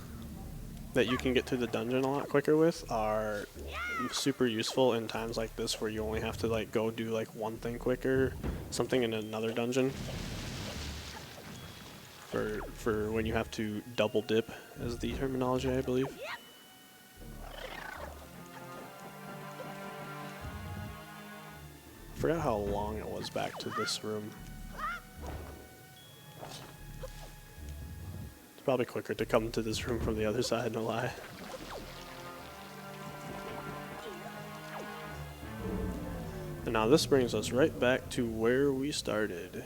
that you can get through the dungeon a lot quicker with are super useful in times like this where you only have to like go do like one thing quicker, something in another dungeon. For when you have to double dip is the terminology, I believe. I forgot how long it was back to this room. Probably quicker to come to this room from the other side, no lie. And now this brings us right back to where we started.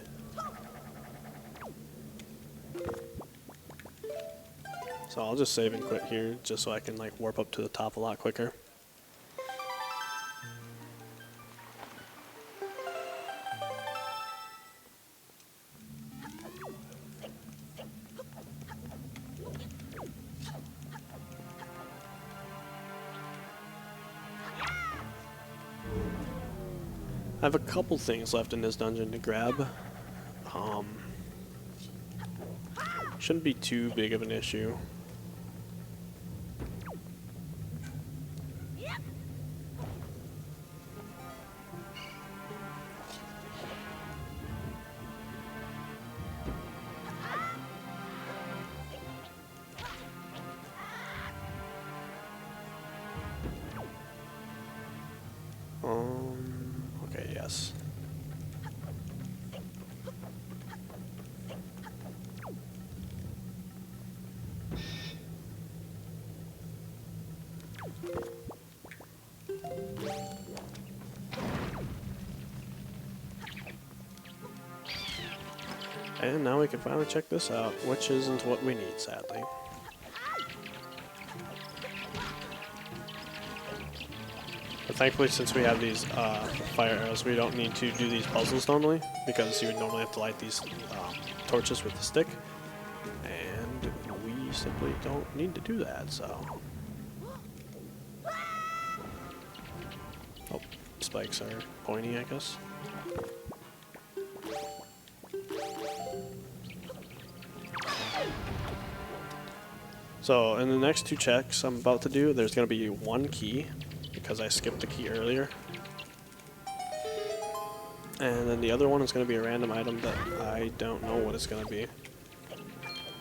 So I'll just save and quit here just so I can like warp up to the top a lot quicker. I have a couple things left in this dungeon to grab. Shouldn't be too big of an issue. guess. And now we can finally check this out, which isn't what we need, sadly. But thankfully, since we have these fire arrows, we don't need to do these puzzles normally, because you would normally have to light these torches with the stick. And we simply don't need to do that, so... Oh, spikes are pointy, I guess. So, in the next two checks I'm about to do, there's going to be one key, because I skipped the key earlier. And then the other one is going to be a random item that I don't know what it's going to be.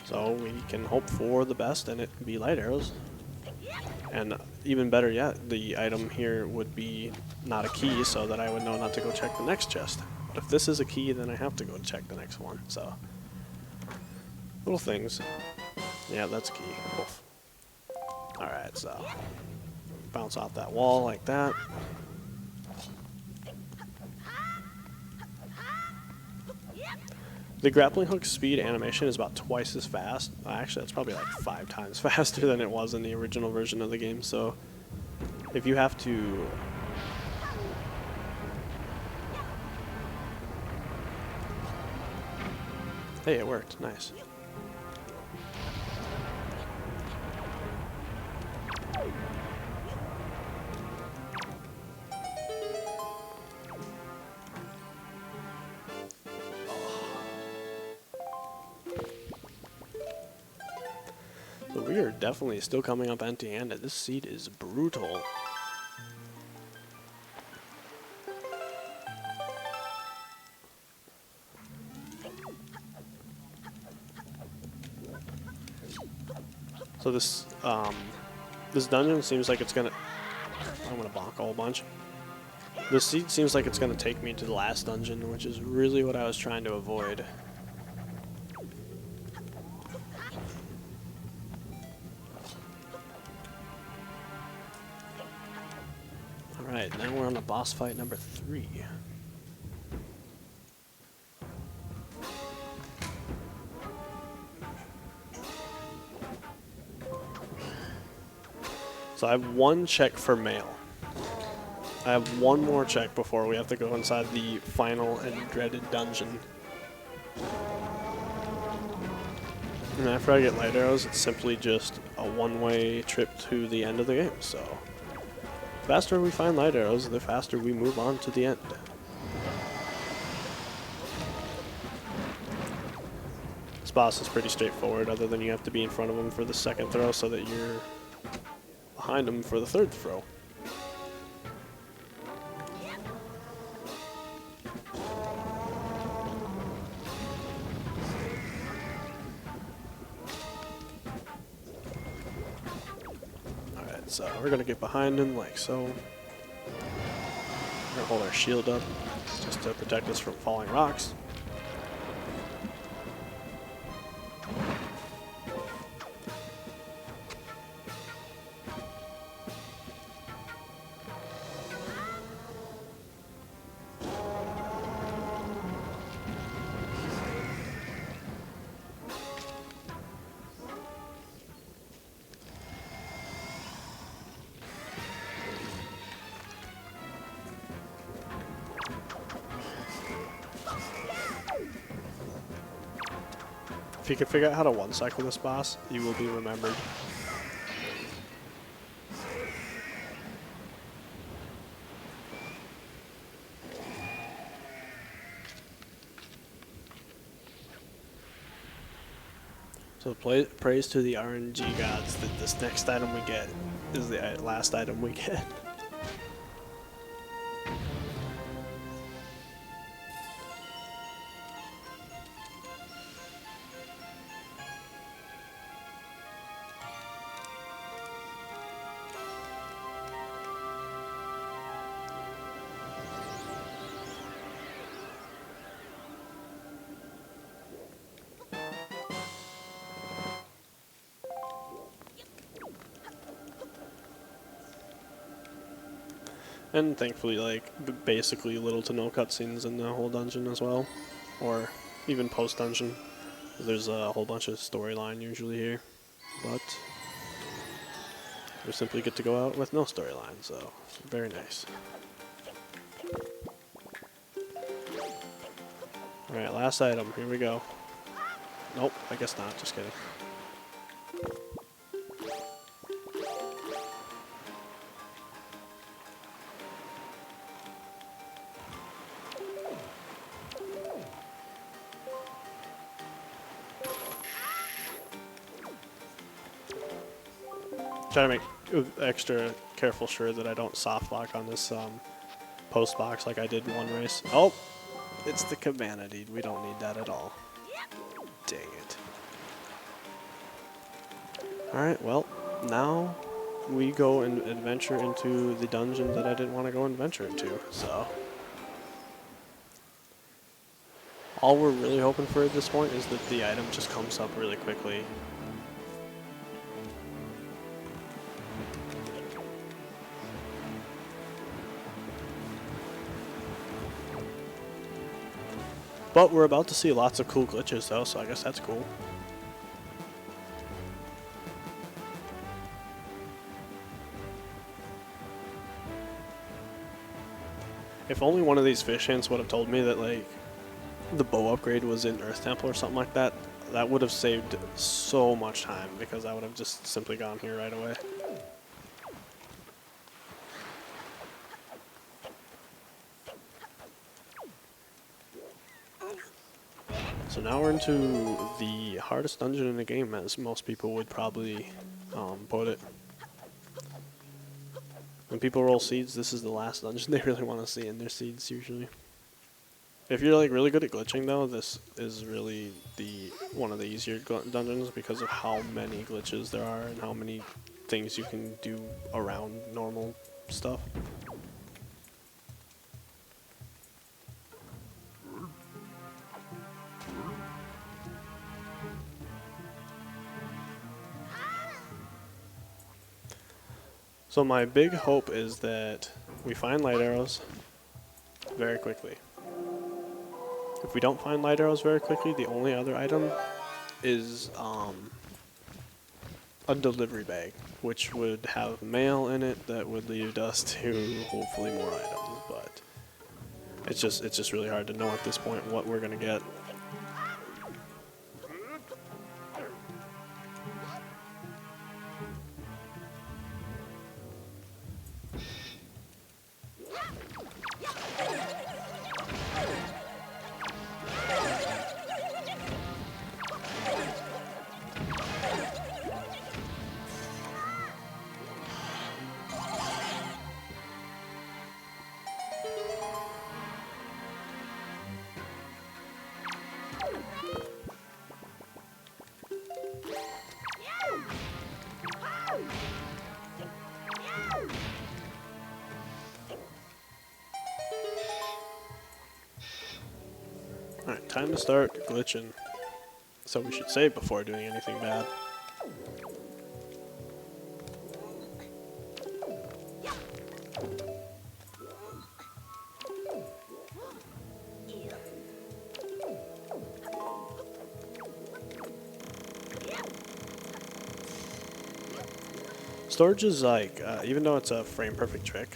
So, we can hope for the best and it be light arrows. And even better yet, the item here would be not a key, so that I would know not to go check the next chest. But if this is a key, then I have to go check the next one, so... Little things. Yeah, that's a key. Oof. Alright, so... Bounce off that wall like that. The grappling hook speed animation is about twice as fast. Actually, that's probably like 5 times faster than it was in the original version of the game, so... If you have to... Hey, it worked. Nice. So we are definitely still coming up empty-handed. This seed is brutal. So this dungeon seems like it's gonna... I'm gonna bonk a whole bunch. This seed seems like it's gonna take me to the last dungeon, which is really what I was trying to avoid. Alright, now we're on to boss fight number 3. So I have one check for mail. I have one more check before we have to go inside the final and dreaded dungeon. And after I get light arrows, it's simply just a one-way trip to the end of the game, so... The faster we find light arrows, the faster we move on to the end. This boss is pretty straightforward, other than you have to be in front of him for the second throw so that you're behind him for the third throw. Alright, so we're gonna get behind him like so. We're gonna hold our shield up just to protect us from falling rocks. If you can figure out how to one-cycle this boss, you will be remembered. So praise to the RNG gods that this next item we get is the last item we get. And thankfully, like, basically little to no cutscenes in the whole dungeon as well. Or even post-dungeon. There's a whole bunch of storyline usually here. But we simply get to go out with no storyline, so very nice. Alright, last item. Here we go. Nope, I guess not. Just kidding. Try to make extra careful sure that I don't soft lock on this post box like I did in one race. Oh, it's the cabana, dude. We don't need that at all. Dang it. Alright, well, now we go and adventure into the dungeon that I didn't want to go and venture into, so. All we're really hoping for at this point is that the item just comes up really quickly. But we're about to see lots of cool glitches though, so I guess that's cool. If only one of these fish hints would have told me that, like, the bow upgrade was in Earth Temple or something like that, that would have saved so much time, because I would have just simply gone here right away. So now we're into the hardest dungeon in the game, as most people would probably put it. When people roll seeds, this is the last dungeon they really want to see in their seeds, usually. If you're like really good at glitching though, this is really one of the easier dungeons because of how many glitches there are and how many things you can do around normal stuff. So my big hope is that we find light arrows very quickly. If we don't find light arrows very quickly, the only other item is a delivery bag, which would have mail in it that would lead us to hopefully more items. But it's just really hard to know at this point what we're gonna get. Alright, time to start glitching. So we should save before doing anything bad. Storage is like, even though it's a frame perfect trick,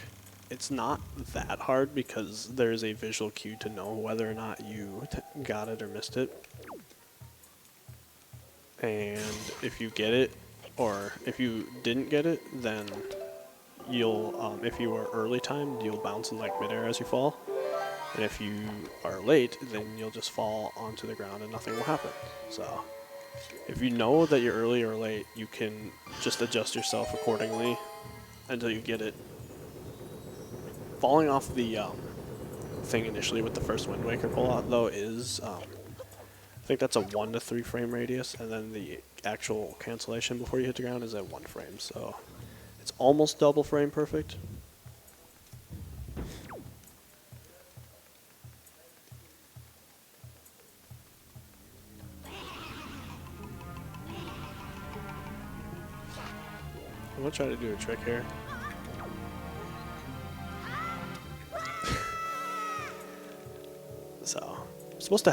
it's not that hard because there's a visual cue to know whether or not you got it or missed it. And if you get it, or if you didn't get it, then you'll, if you are early timed, you'll bounce in like midair as you fall. And if you are late, then you'll just fall onto the ground and nothing will happen. So if you know that you're early or late, you can just adjust yourself accordingly until you get it. Falling off the thing initially with the first Wind Waker pullout, though, is, I think that's a 1 to 3 frame radius, and then the actual cancellation before you hit the ground is at 1 frame, so it's almost double frame perfect. I'm gonna try to do a trick here. Supposed to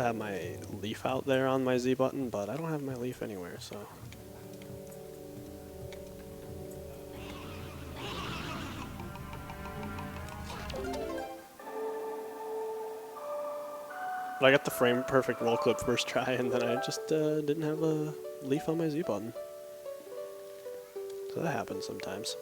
have my leaf out there on my Z button, but I don't have my leaf anywhere, so. But I got the frame perfect roll clip first try, and then I just didn't have a leaf on my Z button. So that happens sometimes.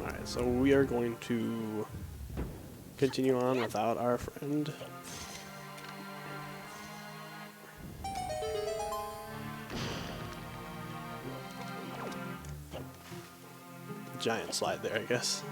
Alright, so we are going to continue on without our friend. Giant slide there, I guess.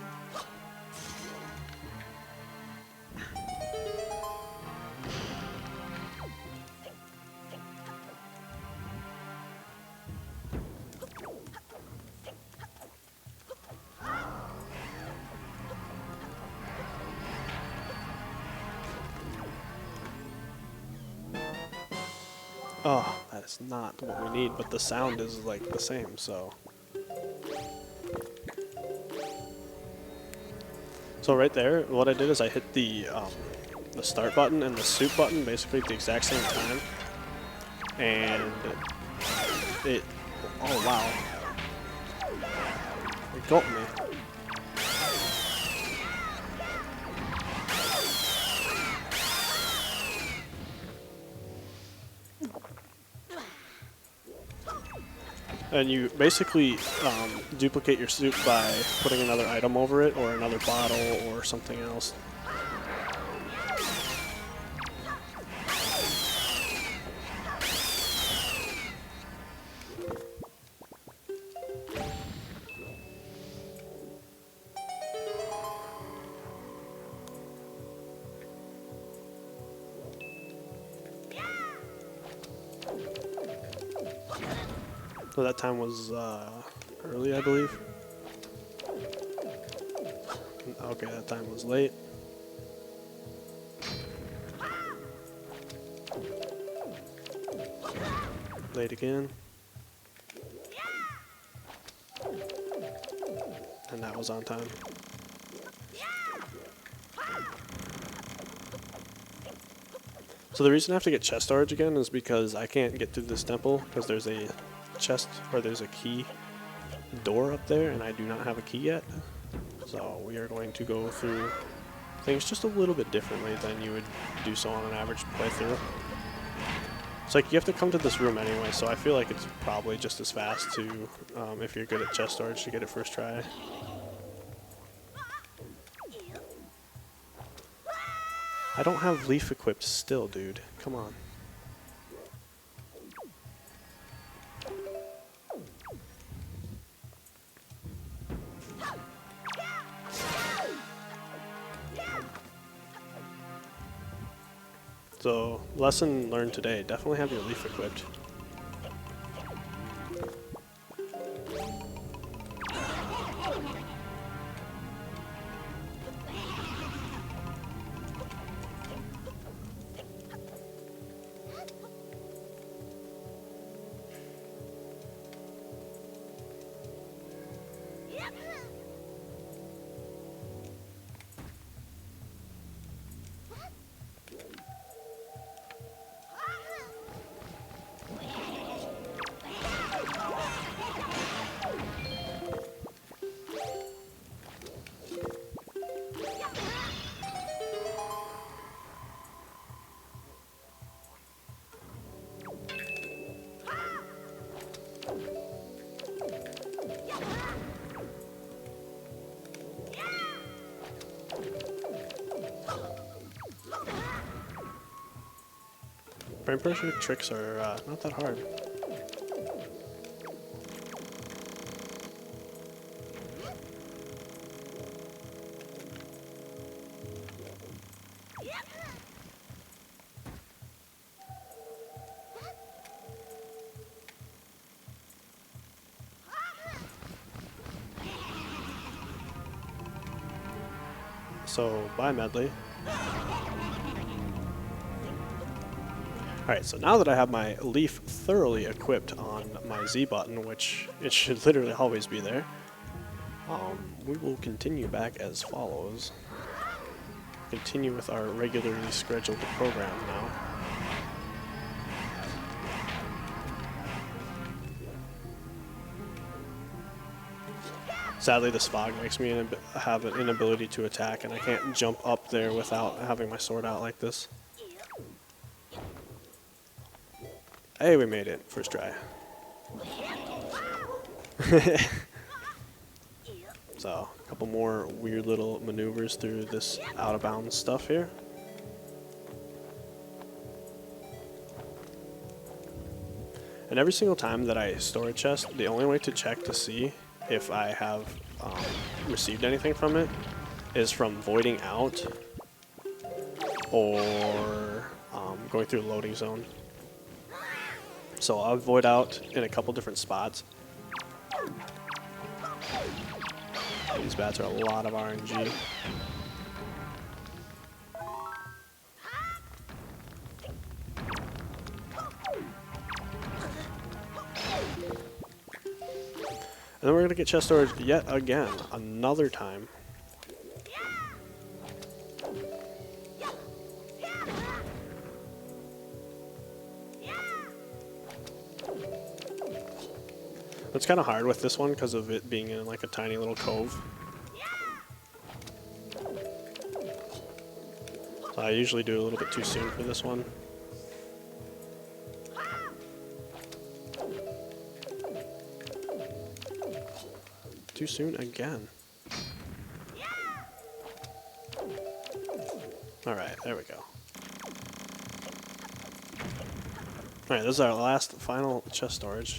Oh, that is not what we need, but the sound is like the same, so. So right there, what I did is I hit the start button and the soup button basically at the exact same time, and it. Oh wow! It got me. And you basically duplicate your soup by putting another item over it, or another bottle, or something else. So that time was early, I believe. Okay, that time was late. Late again. And that was on time. So the reason I have to get chest storage again is because I can't get through this temple because there's a chest, or there's a key door up there, and I do not have a key yet. So we are going to go through things just a little bit differently than you would do so on an average playthrough. It's like you have to come to this room anyway, so I feel like it's probably just as fast to, if you're good at chest storage, to get it first try. I don't have leaf equipped still, dude. Come on. So, lesson learned today, definitely have your leaf equipped. Frame pressure tricks are not that hard. So, bye Medley. Alright, so now that I have my leaf thoroughly equipped on my Z button, which it should literally always be there, we will continue back as follows. Continue with our regularly scheduled program now. Sadly, this fog makes me have an inability to attack, and I can't jump up there without having my sword out like this. Hey, we made it. First try. So, a couple more weird little maneuvers through this out-of-bounds stuff here. And every single time that I store a chest, the only way to check to see if I have received anything from it is from voiding out or going through the loading zone. So I'll void out in a couple different spots. These bats are a lot of RNG. And then we're going to get chest storage yet again, another time. It's kind of hard with this one because of it being in like a tiny little cove. So I usually do a little bit too soon for this one. Too soon again. Alright, there we go. Alright, this is our last final chest storage.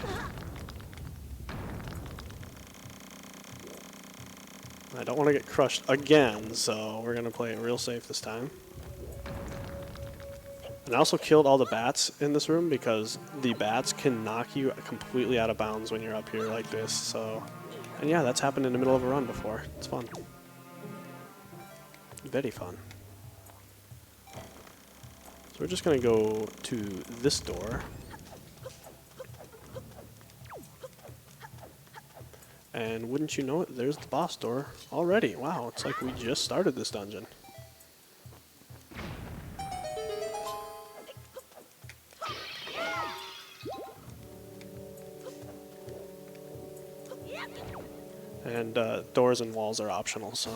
I don't want to get crushed again, so we're going to play it real safe this time. And I also killed all the bats in this room because the bats can knock you completely out of bounds when you're up here like this, so... And yeah, that's happened in the middle of a run before. It's fun. Very fun. So we're just going to go to this door. And wouldn't you know it, there's the boss door already. Wow, it's like we just started this dungeon. And doors and walls are optional, so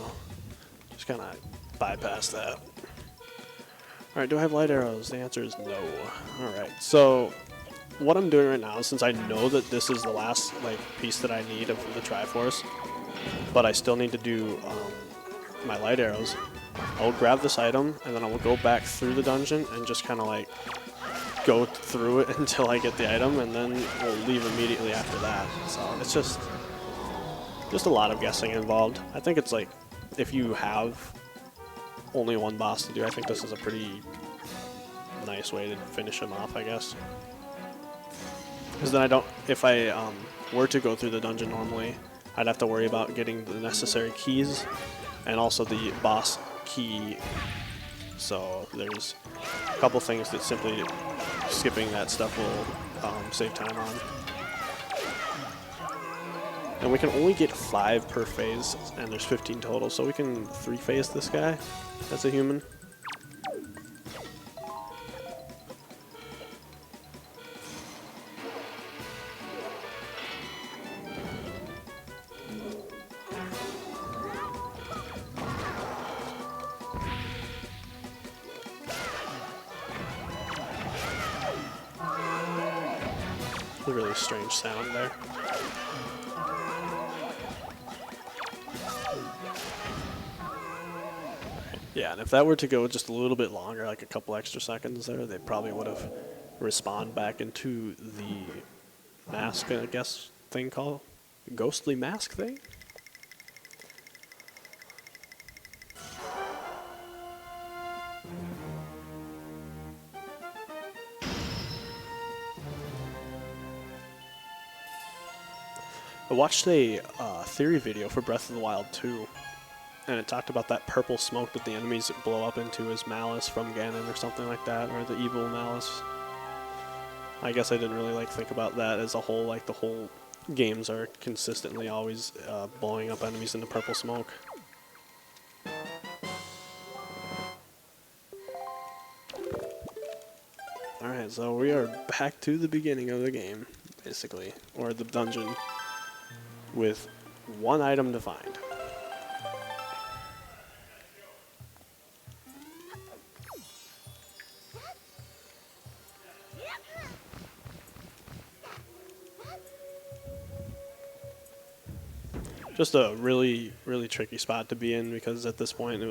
just kind of bypass that. Alright, do I have light arrows? The answer is no. Alright, so what I'm doing right now, since I know that this is the last piece that I need of the Triforce, but I still need to do my light arrows, I'll grab this item and then I will go back through the dungeon and just kind of go through it until I get the item, and then we'll leave immediately after that. So it's just a lot of guessing involved. I think it's if you have only one boss to do, I think this is a pretty nice way to finish him off, I guess. Because then if I were to go through the dungeon normally, I'd have to worry about getting the necessary keys and also the boss key. So there's a couple things that simply skipping that stuff will save time on. And we can only get 5 per phase, and there's 15 total, so we can 3-phase this guy as a human. A really strange sound there. Yeah, and if that were to go just a little bit longer, like a couple extra seconds there, they probably would have respawned back into the mask, I guess, thing called ghostly mask thing? I watched a theory video for Breath of the Wild 2, and it talked about that purple smoke that the enemies blow up into as malice from Ganon or something like that, or the evil malice. I guess I didn't really like think about that as a whole. Like the whole games are consistently always blowing up enemies into purple smoke. Alright, so we are back to the beginning of the game, basically, or the dungeon, with one item to find. Just a really, really tricky spot to be in, because at this point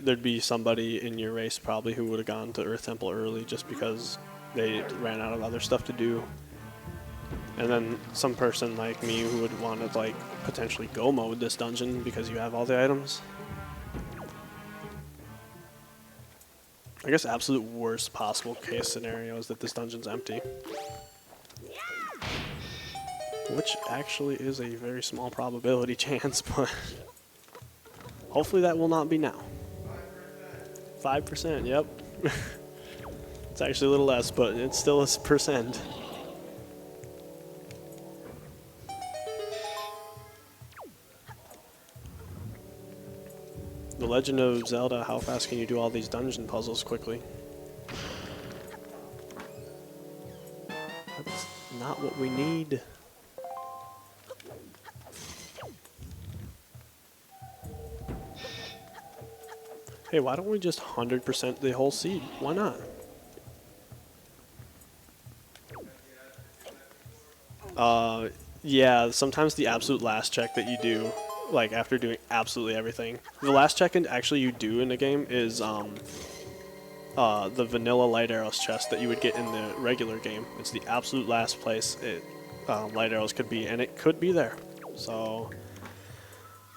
there'd be somebody in your race probably who would have gone to Earth Temple early just because they ran out of other stuff to do. And then some person like me who would want to like potentially go mode this dungeon because you have all the items. I guess absolute worst possible case scenario is that this dungeon's empty. Which actually is a very small probability chance, but hopefully that will not be now. 5%, yep. It's actually a little less, but it's still a percent. The Legend of Zelda, how fast can you do all these dungeon puzzles quickly? That's not what we need. Hey, why don't we just 100% the whole seed? Why not? Yeah, sometimes the absolute last check that you do, like after doing absolutely everything, the last check actually you do in the game is the vanilla light arrows chest that you would get in the regular game. It's the absolute last place light arrows could be, and it could be there. So,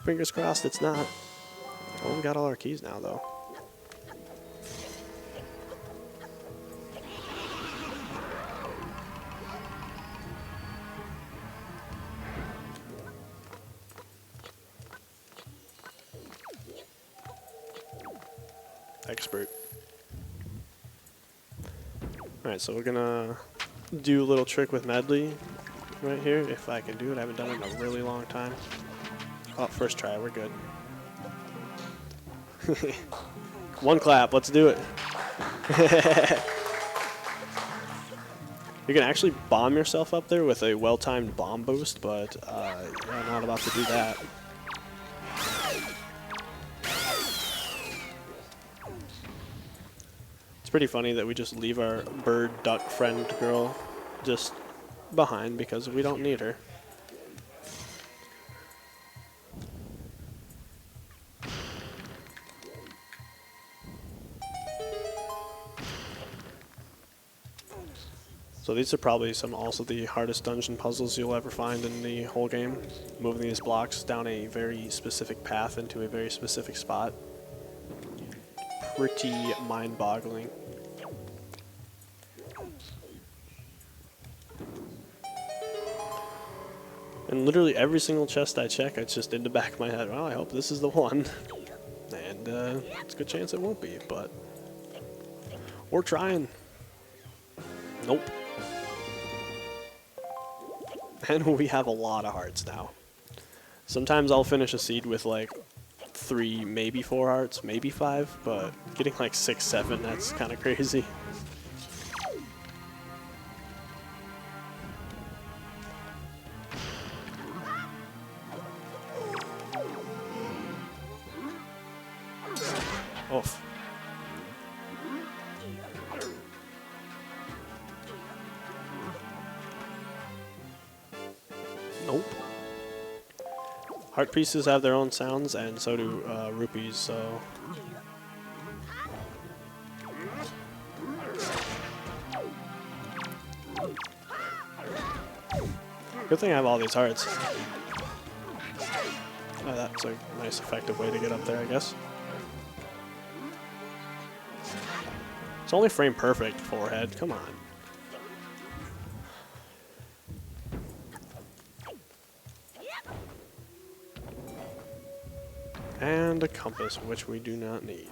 fingers crossed it's not. Well, we got all our keys now, though. Expert. Alright, so we're gonna do a little trick with medley right here, if I can do it. I haven't done it in a really long time. Oh, first try, we're good. One clap, let's do it. You can actually bomb yourself up there with a well-timed bomb boost, but yeah, I'm not about to do that. It's pretty funny that we just leave our bird duck friend girl just behind because we don't need her. So these are probably also the hardest dungeon puzzles you'll ever find in the whole game. Moving these blocks down a very specific path into a very specific spot. Pretty mind-boggling. And literally every single chest I check, it's just in the back of my head, well, I hope this is the one. And it's a good chance it won't be, but we're trying. Nope. And we have a lot of hearts now. Sometimes I'll finish a seed with like 3, maybe 4 hearts, maybe 5, but getting like 6, 7, that's kind of crazy. Oof. Nope. Heart pieces have their own sounds, and so do rupees, so... Good thing I have all these hearts. Oh, that's a nice, effective way to get up there, I guess. It's only frame perfect, forehead. Come on. And a compass, which we do not need.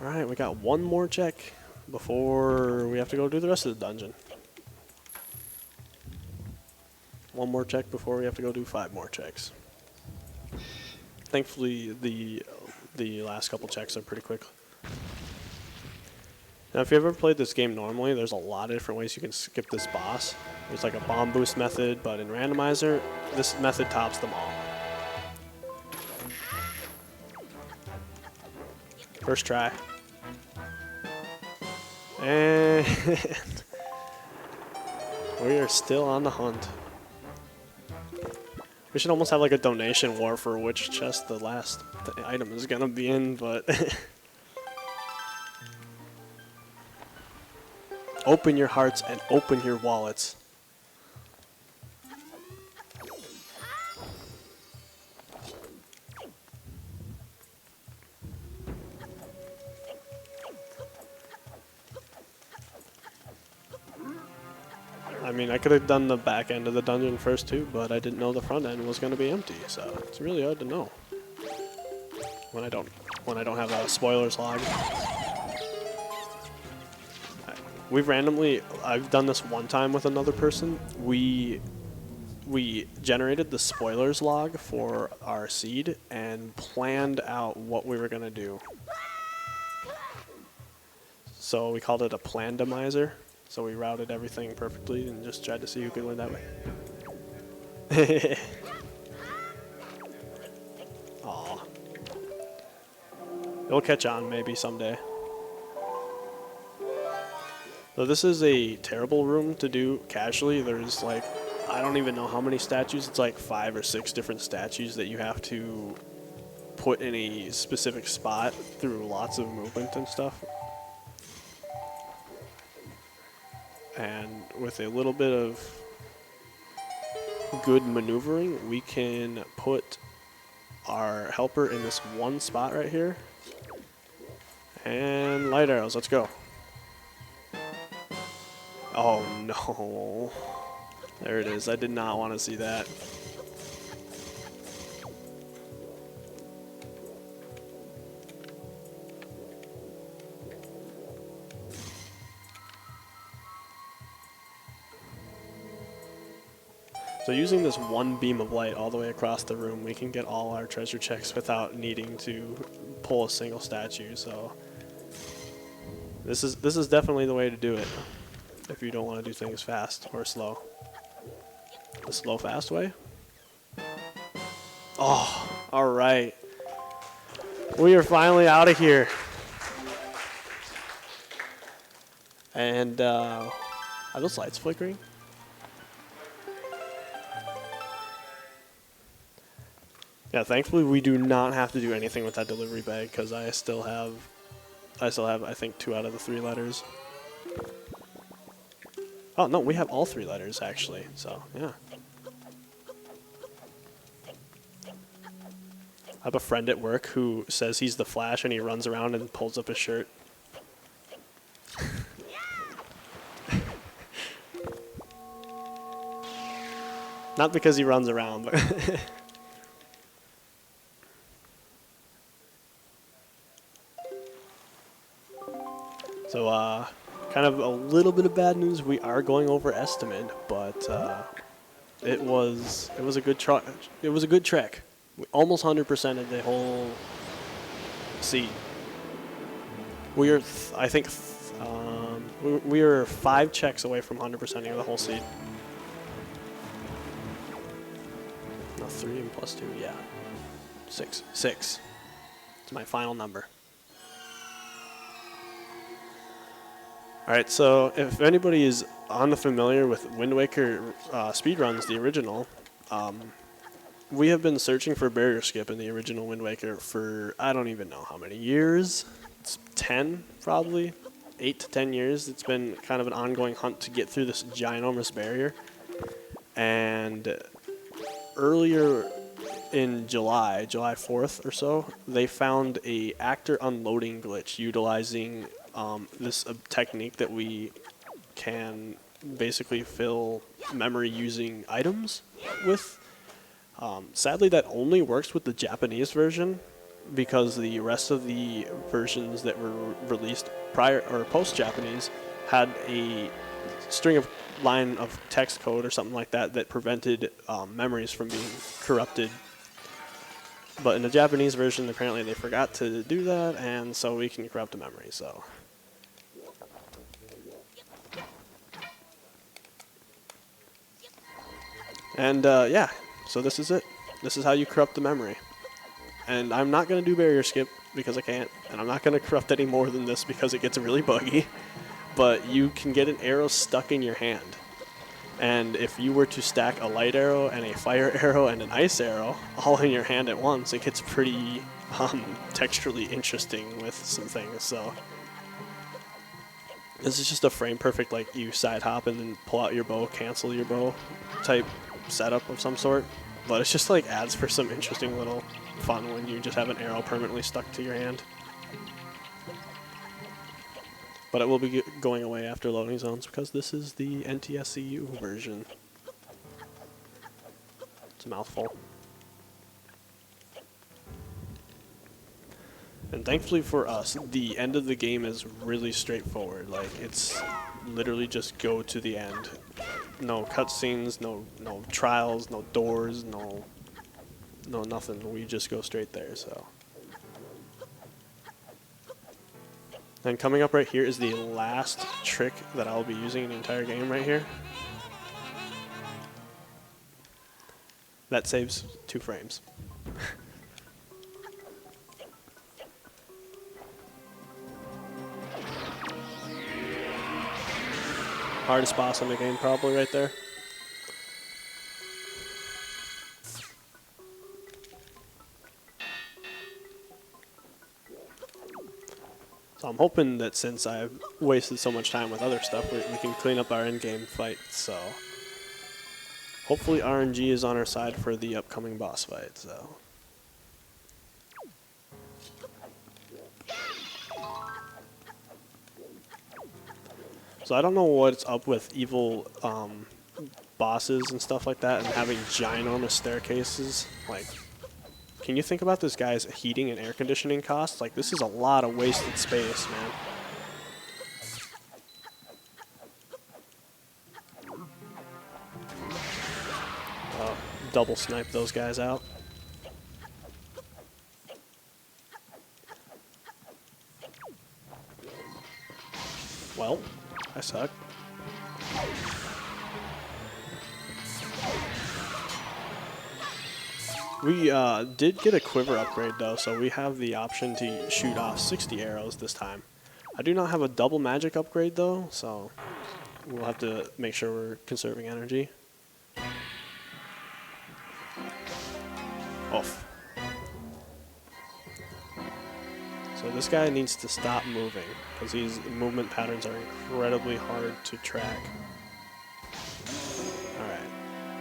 Alright, we got one more check. before we have to go do the rest of the dungeon. One more check before we have to go do 5 more checks. Thankfully, the last couple checks are pretty quick. Now, if you've ever played this game normally, there's a lot of different ways you can skip this boss. There's like a bomb boost method, but in Randomizer, this method tops them all. First try. And we are still on the hunt. We should almost have like a donation war for which chest the last item is gonna be in, but open your hearts and open your wallets. I mean, I could have done the back end of the dungeon first too, but I didn't know the front end was going to be empty, so it's really hard to know when I don't have a spoilers log. I've done this one time with another person. We generated the spoilers log for our seed and planned out what we were going to do. So we called it a Randomizer. So we routed everything perfectly and just tried to see who could win that way. Aw. It'll catch on maybe someday. So this is a terrible room to do casually. There's like, I don't even know how many statues. It's like 5 or 6 different statues that you have to put in a specific spot through lots of movement and stuff. And with a little bit of good maneuvering, we can put our helper in this one spot right here. And light arrows, let's go. Oh no. There it is. I did not want to see that. So using this one beam of light all the way across the room, we can get all our treasure checks without needing to pull a single statue. So this is definitely the way to do it if you don't want to do things fast or slow. The slow fast way. Oh, all right. We are finally out of here. And are those lights flickering? Yeah, thankfully we do not have to do anything with that delivery bag because I still have I think 2 out of the 3 letters. Oh no, we have all 3 letters actually. So yeah. I have a friend at work who says he's the Flash and he runs around and pulls up his shirt. Not because he runs around, but so, kind of a little bit of bad news. We are going over estimate, but it was a good try. It was a good trek. We almost 100%ed the whole seed. We are, I think, we are 5 checks away from 100%ing the whole seed. No, 3 and plus 2, yeah, 6. 6. It's my final number. Alright, so if anybody is unfamiliar with Wind Waker speedruns, the original, we have been searching for barrier skip in the original Wind Waker for I don't even know how many years. It's 10 probably, 8 to 10 years. It's been kind of an ongoing hunt to get through this ginormous barrier. And earlier in July 4th or so, they found a actor unloading glitch utilizing this technique that we can basically fill memory using items with. Sadly, that only works with the Japanese version. because the rest of the versions that were released prior or post Japanese had a line of text code or something like that that prevented memories from being corrupted. But in the Japanese version, apparently they forgot to do that, and so we can corrupt the memory. So. And yeah, so this is it. This is how you corrupt the memory. And I'm not going to do barrier skip because I can't, and I'm not going to corrupt any more than this because it gets really buggy. But you can get an arrow stuck in your hand. And if you were to stack a light arrow and a fire arrow and an ice arrow all in your hand at once, it gets pretty texturally interesting with some things. So this is just a frame perfect, like you side hop and then pull out your bow, cancel your bow type setup of some sort. But it's just like adds for some interesting little fun when you just have an arrow permanently stuck to your hand. But it will be going away after loading zones because this is the NTSCU version. It's a mouthful. And thankfully for us, the end of the game is really straightforward. Like, it's literally just go to the end. No cutscenes, no trials, no doors, no nothing. We just go straight there, so. And coming up right here is the last trick that I'll be using in the entire game right here. That saves 2 frames. Hardest boss in the game probably right there. So I'm hoping that since I've wasted so much time with other stuff, we can clean up our in-game fight. So hopefully RNG is on our side for the upcoming boss fight. So I don't know what's up with evil bosses and stuff like that and having ginormous staircases. Like, can you think about this guy's heating and air conditioning costs? Like, this is a lot of wasted space, man. Double snipe those guys out. Well, I suck. We did get a quiver upgrade though, so we have the option to shoot off 60 arrows this time. I do not have a double magic upgrade though, so we'll have to make sure we're conserving energy. Off. So this guy needs to stop moving, because these movement patterns are incredibly hard to track. Alright.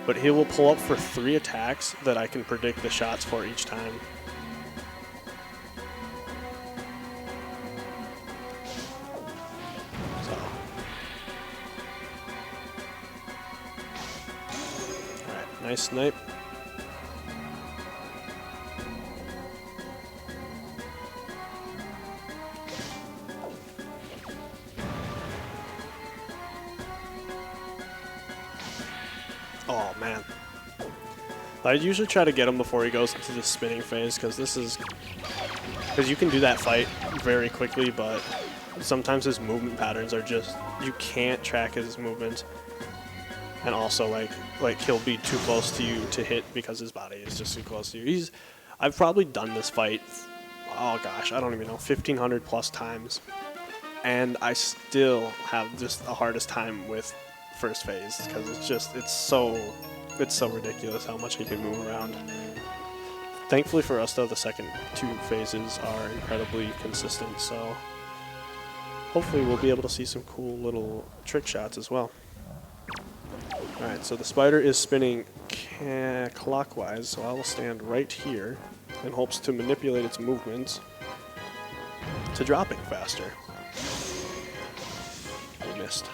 But he will pull up for 3 attacks that I can predict the shots for each time. So. Alright, nice snipe. Oh man. I usually try to get him before he goes into the spinning phase, because you can do that fight very quickly, but sometimes his movement patterns are just, you can't track his movement. And also like he'll be too close to you to hit because his body is just too close to you. I've probably done this fight, oh gosh, I don't even know, 1,500 plus times. And I still have just the hardest time with first phase, because it's so ridiculous how much he can move around. Thankfully for us though, the second 2 phases are incredibly consistent, so hopefully we'll be able to see some cool little trick shots as well. Alright, so the spider is spinning clockwise, so I will stand right here in hopes to manipulate its movements to dropping faster. I missed.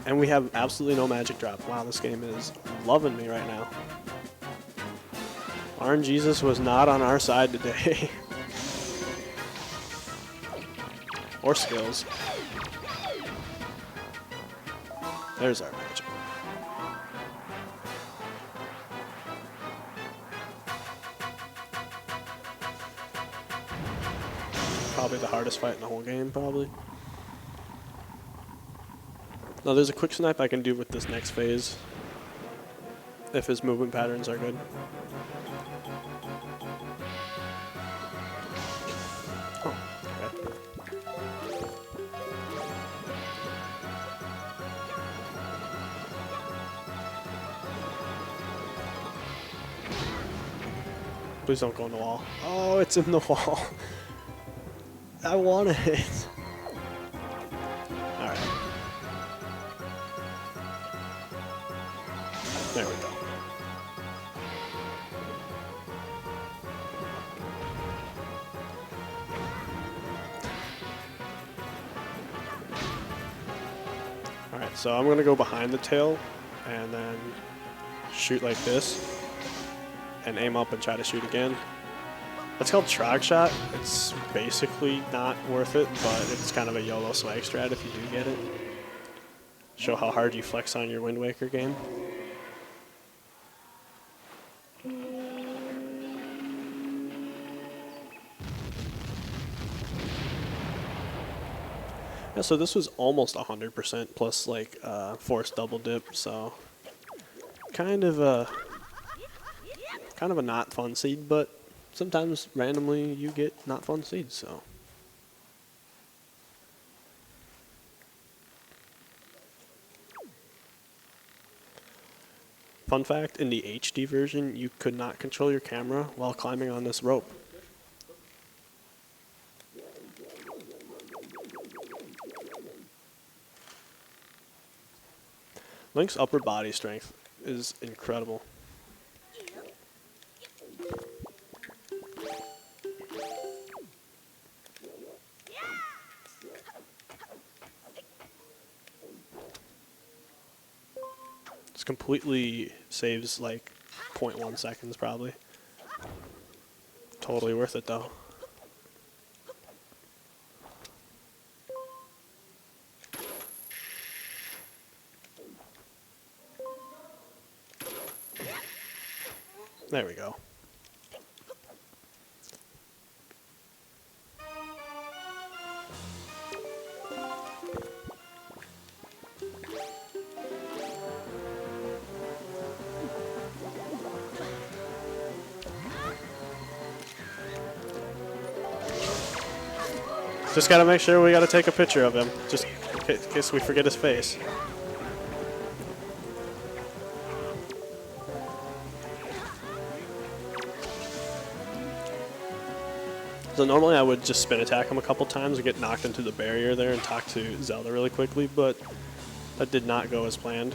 And we have absolutely no magic drop. Wow, this game is loving me right now. RNGesus was not on our side today. Or skills. There's our matchup. Probably the hardest fight in the whole game, probably. Now there's a quick snipe I can do with this next phase. If his movement patterns are good. Oh, okay. Please don't go in the wall. Oh, it's in the wall. I wanted it. Alright. There we go. Alright, so I'm going to go behind the tail and then shoot like this and aim up and try to shoot again. That's called trog shot. It's basically not worth it, but it's kind of a YOLO swag strat if you do get it. Show how hard you flex on your Wind Waker game. Yeah, so this was almost 100% plus like forced double dip, so kind of a not fun seed, but sometimes randomly you get not fun seeds, so. Fun fact, in the HD version, you could not control your camera while climbing on this rope. Link's upper body strength is incredible. This completely saves like 0.1 seconds probably. Totally worth it though. There we go. Just gotta make sure we gotta take a picture of him, just in case we forget his face. So normally I would just spin attack him a couple times and get knocked into the barrier there and talk to Zelda really quickly, but that did not go as planned.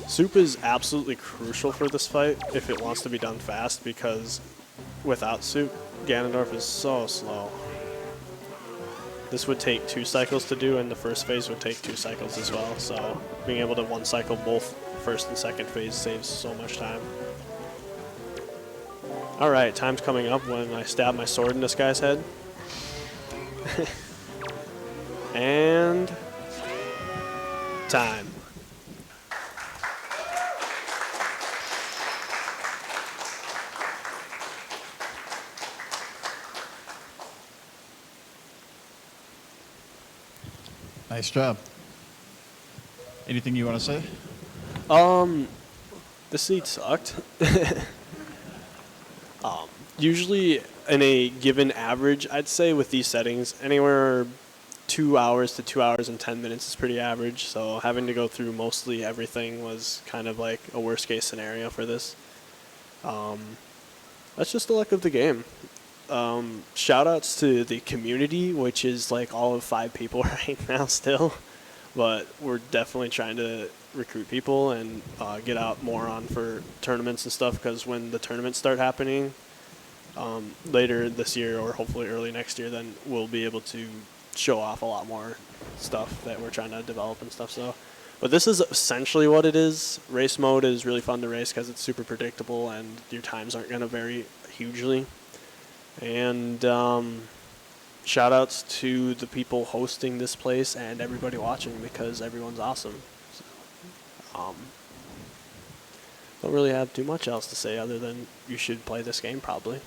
Soup is absolutely crucial for this fight if it wants to be done fast, because without Soup, Ganondorf is so slow. This would take 2 cycles to do, and the first phase would take 2 cycles as well, so being able to one cycle both first and second phase saves so much time. Alright, time's coming up when I stab my sword in this guy's head. And time. Nice job. Anything you want to say? This seed sucked. Usually in a given average, I'd say with these settings, anywhere 2 hours to 2 hours and 10 minutes is pretty average. So having to go through mostly everything was kind of like a worst case scenario for this. That's just the luck of the game. Shout outs to the community, which is like all of 5 people right now still. But we're definitely trying to recruit people and get out more on for tournaments and stuff, because when the tournaments start happening later this year or hopefully early next year, then we'll be able to show off a lot more stuff that we're trying to develop and stuff. So But this is essentially what it is. Race mode is really fun to race because it's super predictable and your times aren't going to vary hugely. And shout outs to the people hosting this place and everybody watching because everyone's awesome. So, don't really have too much else to say other than you should play this game probably.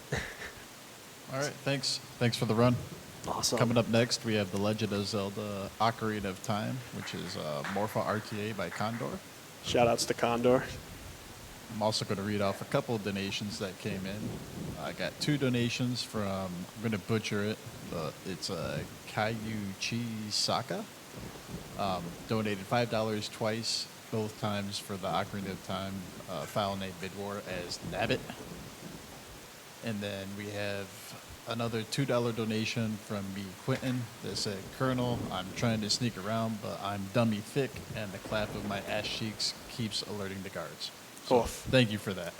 All right, thanks. Thanks for the run. Awesome. Coming up next, we have The Legend of Zelda Ocarina of Time, which is Morpha RTA by Condor. Shout outs to Condor. I'm also going to read off a couple of donations that came in. I got 2 donations from, I'm going to butcher it, but it's Kayuchi Saka. Donated $5 twice, both times for the Ocarina of Time file name Midwar as Nabbit. And then we have another $2 donation from me, Quentin, that said, Colonel, I'm trying to sneak around, but I'm dummy thick, and the clap of my ass cheeks keeps alerting the guards. So Oof. thank you for that.